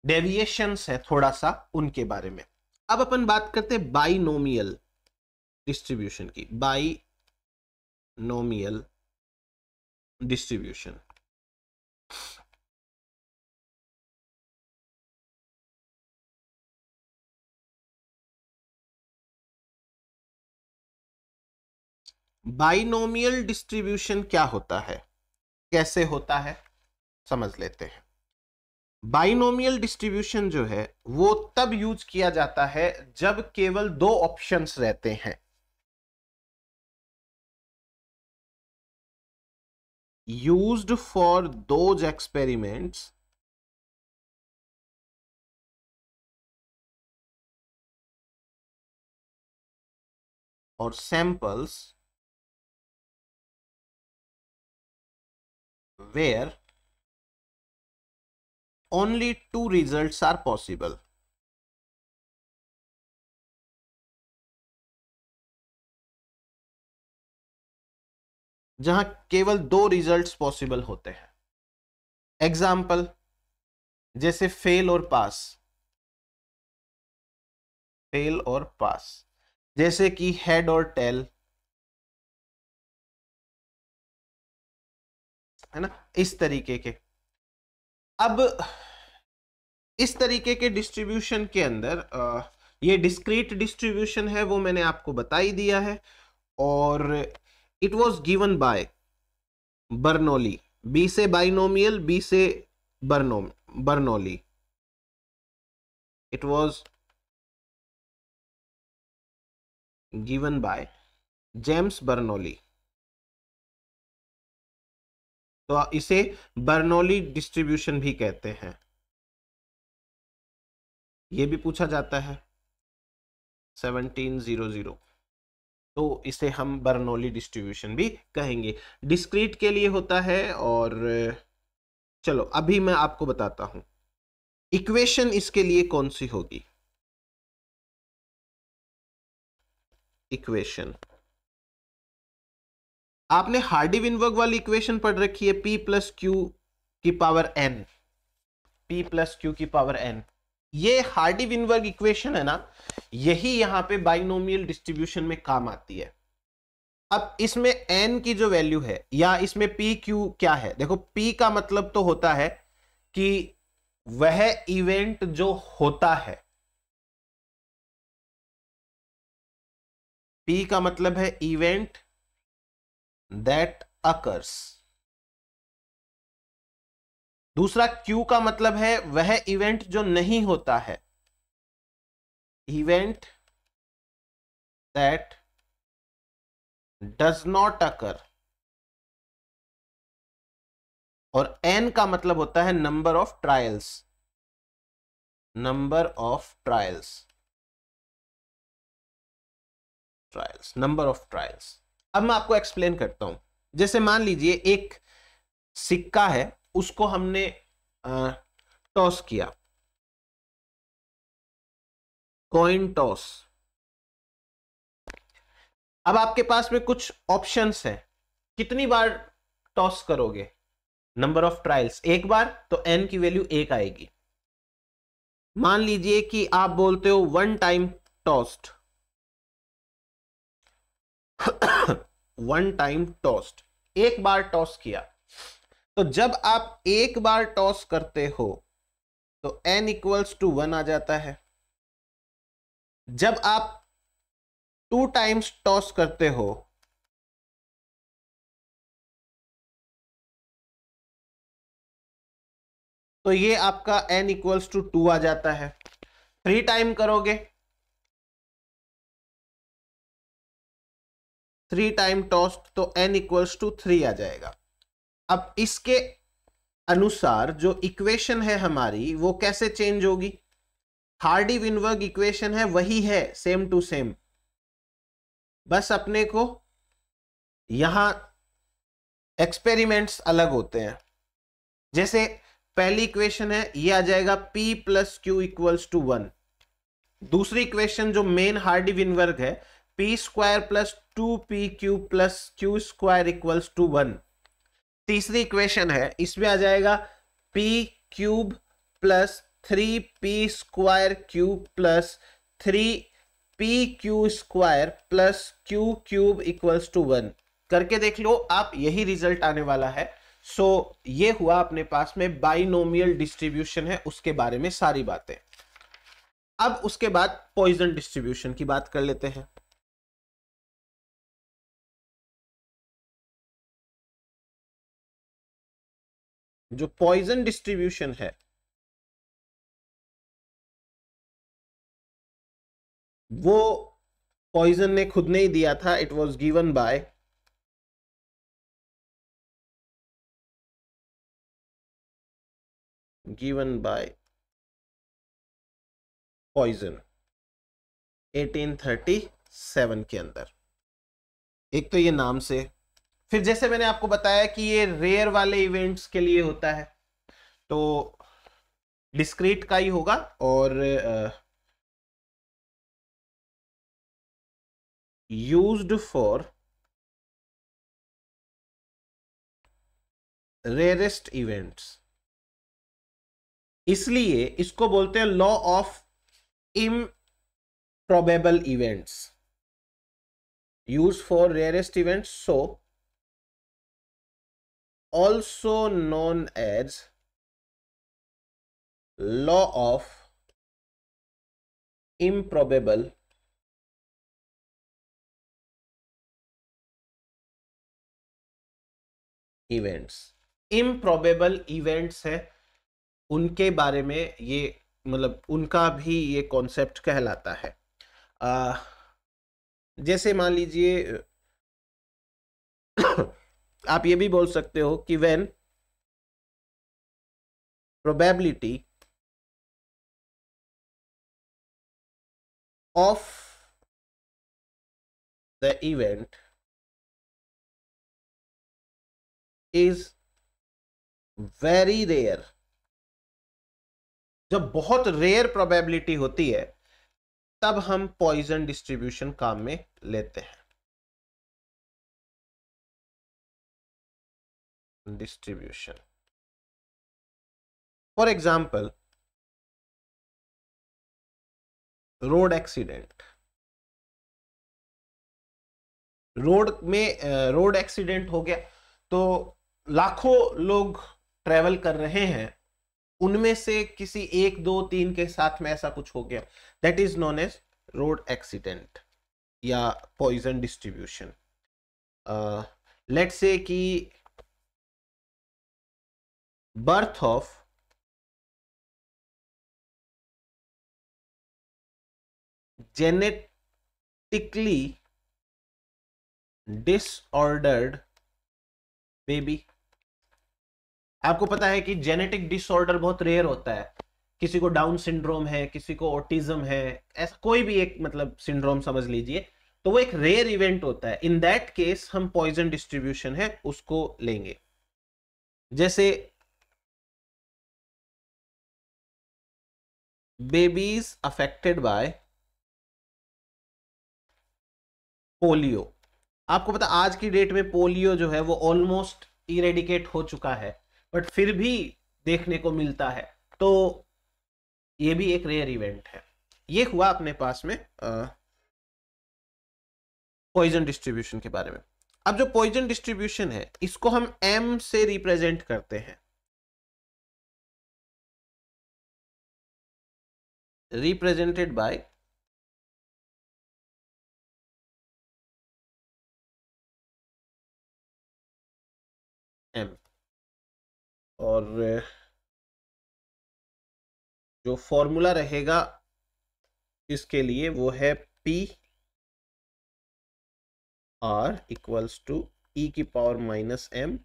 डेविएशंस है थोड़ा सा उनके बारे में। अब अपन बात करते हैं बाइनोमियल डिस्ट्रीब्यूशन की। बाइनोमियल डिस्ट्रीब्यूशन, बाइनोमियल डिस्ट्रीब्यूशन क्या होता है, कैसे होता है, समझ लेते हैं। बाइनोमियल डिस्ट्रीब्यूशन जो है वो तब यूज किया जाता है जब केवल दो ऑप्शंस रहते हैं। यूज्ड फॉर दोज एक्सपेरिमेंट्स और samples where only two results are possible। जहां केवल दो रिजल्ट्स पॉसिबल होते हैं। एग्जाम्पल जैसे फेल और पास, फेल और पास, जैसे कि हेड और टेल, है ना, इस तरीके के। अब इस तरीके के डिस्ट्रीब्यूशन के अंदर ये डिस्क्रीट डिस्ट्रीब्यूशन है वो मैंने आपको बता ही दिया है, और it was given by Bernoulli. B से बाइनोमियल, बी से Bernoulli. It was given by James Bernoulli. तो इसे बर्नौली डिस्ट्रीब्यूशन भी कहते हैं, ये भी पूछा जाता है 1700, तो इसे हम बर्नौली डिस्ट्रीब्यूशन भी कहेंगे। डिस्क्रीट के लिए होता है। और चलो अभी मैं आपको बताता हूं इक्वेशन इसके लिए कौन सी होगी। इक्वेशन आपने हार्डी-विनबर्ग वाली इक्वेशन पढ़ रखी है, P प्लस क्यू की power n, P plus Q की पावर n। ये हार्डी-विनबर्ग इक्वेशन है ना, यही यहां पे बाइनोमियल डिस्ट्रीब्यूशन में काम आती है। अब इसमें n की जो वैल्यू है या इसमें p q क्या है, देखो p का मतलब तो होता है कि वह इवेंट जो होता है, p का मतलब है इवेंट दैट अकर्स। दूसरा q का मतलब है वह इवेंट जो नहीं होता है, event that does not occur. और n का मतलब होता है number of trials, number of trials, number of trials. अब मैं आपको एक्सप्लेन करता हूं। जैसे मान लीजिए एक सिक्का है, उसको हमने टॉस किया, कॉइन टॉस। अब आपके पास में कुछ ऑप्शंस हैं, कितनी बार टॉस करोगे, नंबर ऑफ ट्रायल्स, एक बार, तो n की वैल्यू 1 आएगी। मान लीजिए कि आप बोलते हो 1 टाइम टॉस्ड, 1 टाइम टॉस्ड, एक बार टॉस किया। तो जब आप एक बार टॉस करते हो तो n इक्वल्स टू 1 आ जाता है। जब आप 2 टाइम्स टॉस करते हो तो ये आपका n इक्वल्स टू 2 आ जाता है। 3 टाइम करोगे, 3 टाइम टॉस्ट, तो n इक्वल्स टू 3 आ जाएगा। अब इसके अनुसार जो इक्वेशन है हमारी वो कैसे चेंज होगी, हार्डी-विनबर्ग इक्वेशन है वही है, सेम टू सेम, बस अपने को यहां एक्सपेरिमेंट्स अलग होते हैं। जैसे पहली इक्वेशन है ये आ जाएगा P plus Q equals to 1। दूसरी इक्वेशन जो मेन हार्डी-विनबर्ग है, P square plus 2PQ plus Q square equals to 1। तीसरी इक्वेशन है, इसमें आ जाएगा P cube plus 3P square cube plus 3PQ square plus Q cube equals to 1। करके देख लो आप, यही रिजल्ट आने वाला है। सो ये हुआ अपने पास में बाइनोमियल डिस्ट्रीब्यूशन है, उसके बारे में सारी बातें। अब उसके बाद पॉइजन डिस्ट्रीब्यूशन की बात कर लेते हैं। जो पॉइजन डिस्ट्रीब्यूशन है वो पॉइजन ने खुद नहीं दिया था, it was given by Poisson 1837 के अंदर। एक तो ये नाम से, फिर जैसे मैंने आपको बताया कि ये रेयर वाले इवेंट्स के लिए होता है, तो डिस्क्रीट का ही होगा, और यूज्ड फॉर रेयरेस्ट इवेंट्स, इसलिए इसको बोलते हैं law of improbable events, use for rarest events, so also known as law of improbable events। improbable events है, उनके बारे में ये मतलब उनका भी ये कॉन्सेप्ट कहलाता है। जैसे मान लीजिए आप ये भी बोल सकते हो कि when probability of the event is very rare, जब बहुत रेयर प्रोबेबिलिटी होती है तब हम पॉइजन डिस्ट्रीब्यूशन काम में लेते हैं। Distribution for example road accident, road accident हो गया तो लाखों लोग ट्रेवल कर रहे हैं, उनमें से किसी 1 2 3 के साथ में ऐसा कुछ हो गया, that is known as road accident या पॉइजन डिस्ट्रीब्यूशन। लेट्स से कि birth of genetically disordered baby. आपको पता है कि जेनेटिक डिसऑर्डर बहुत रेयर होता है, किसी को डाउन सिंड्रोम है, किसी को ऑटिज्म है, ऐसा कोई भी एक मतलब सिंड्रोम समझ लीजिए, तो वो एक रेयर इवेंट होता है। इन दैट केस हम पॉइजन डिस्ट्रीब्यूशन है उसको लेंगे। जैसे बेबीज अफेक्टेड बाय पोलियो, आपको पता आज की डेट में पोलियो जो है वो ऑलमोस्ट इरेडिकेट हो चुका है, बट फिर भी देखने को मिलता है, तो ये भी एक रेयर इवेंट है। ये हुआ अपने पास में पॉइजन डिस्ट्रीब्यूशन के बारे में। अब जो पॉइजन डिस्ट्रीब्यूशन है इसको हम एम से रिप्रेजेंट करते हैं, रिप्रेजेंटेड बाय एम, और जो फॉर्मूला रहेगा इसके लिए वो है P R equals to E की पावर माइनस M,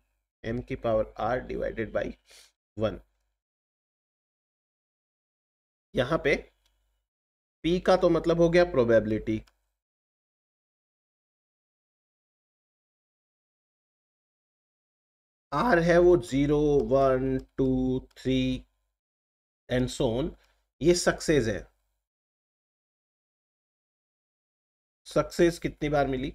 M की पावर R डिवाइडेड बाई 1। यहां पे P का तो मतलब हो गया प्रोबेबिलिटी, R है वो 0 1 2 3 एंड सो ऑन, ये सक्सेस है। सक्सेस कितनी बार मिली,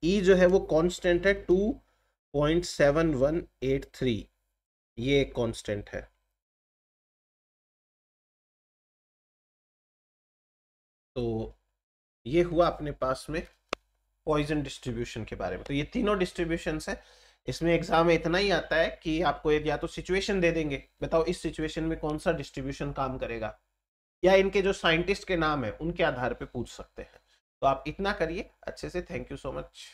E जो है वो कांस्टेंट है 2.7183, ये कांस्टेंट है। तो ये हुआ अपने पास में पॉइजन डिस्ट्रीब्यूशन के बारे में। तो ये तीनों डिस्ट्रीब्यूशंस है। इसमें एग्जाम में इतना ही आता है कि आपको या तो सिचुएशन दे देंगे, बताओ इस सिचुएशन में कौन सा डिस्ट्रीब्यूशन काम करेगा, या इनके जो साइंटिस्ट के नाम है उनके आधार पे पूछ सकते हैं। तो आप इतना करिए अच्छे से। Thank you so much.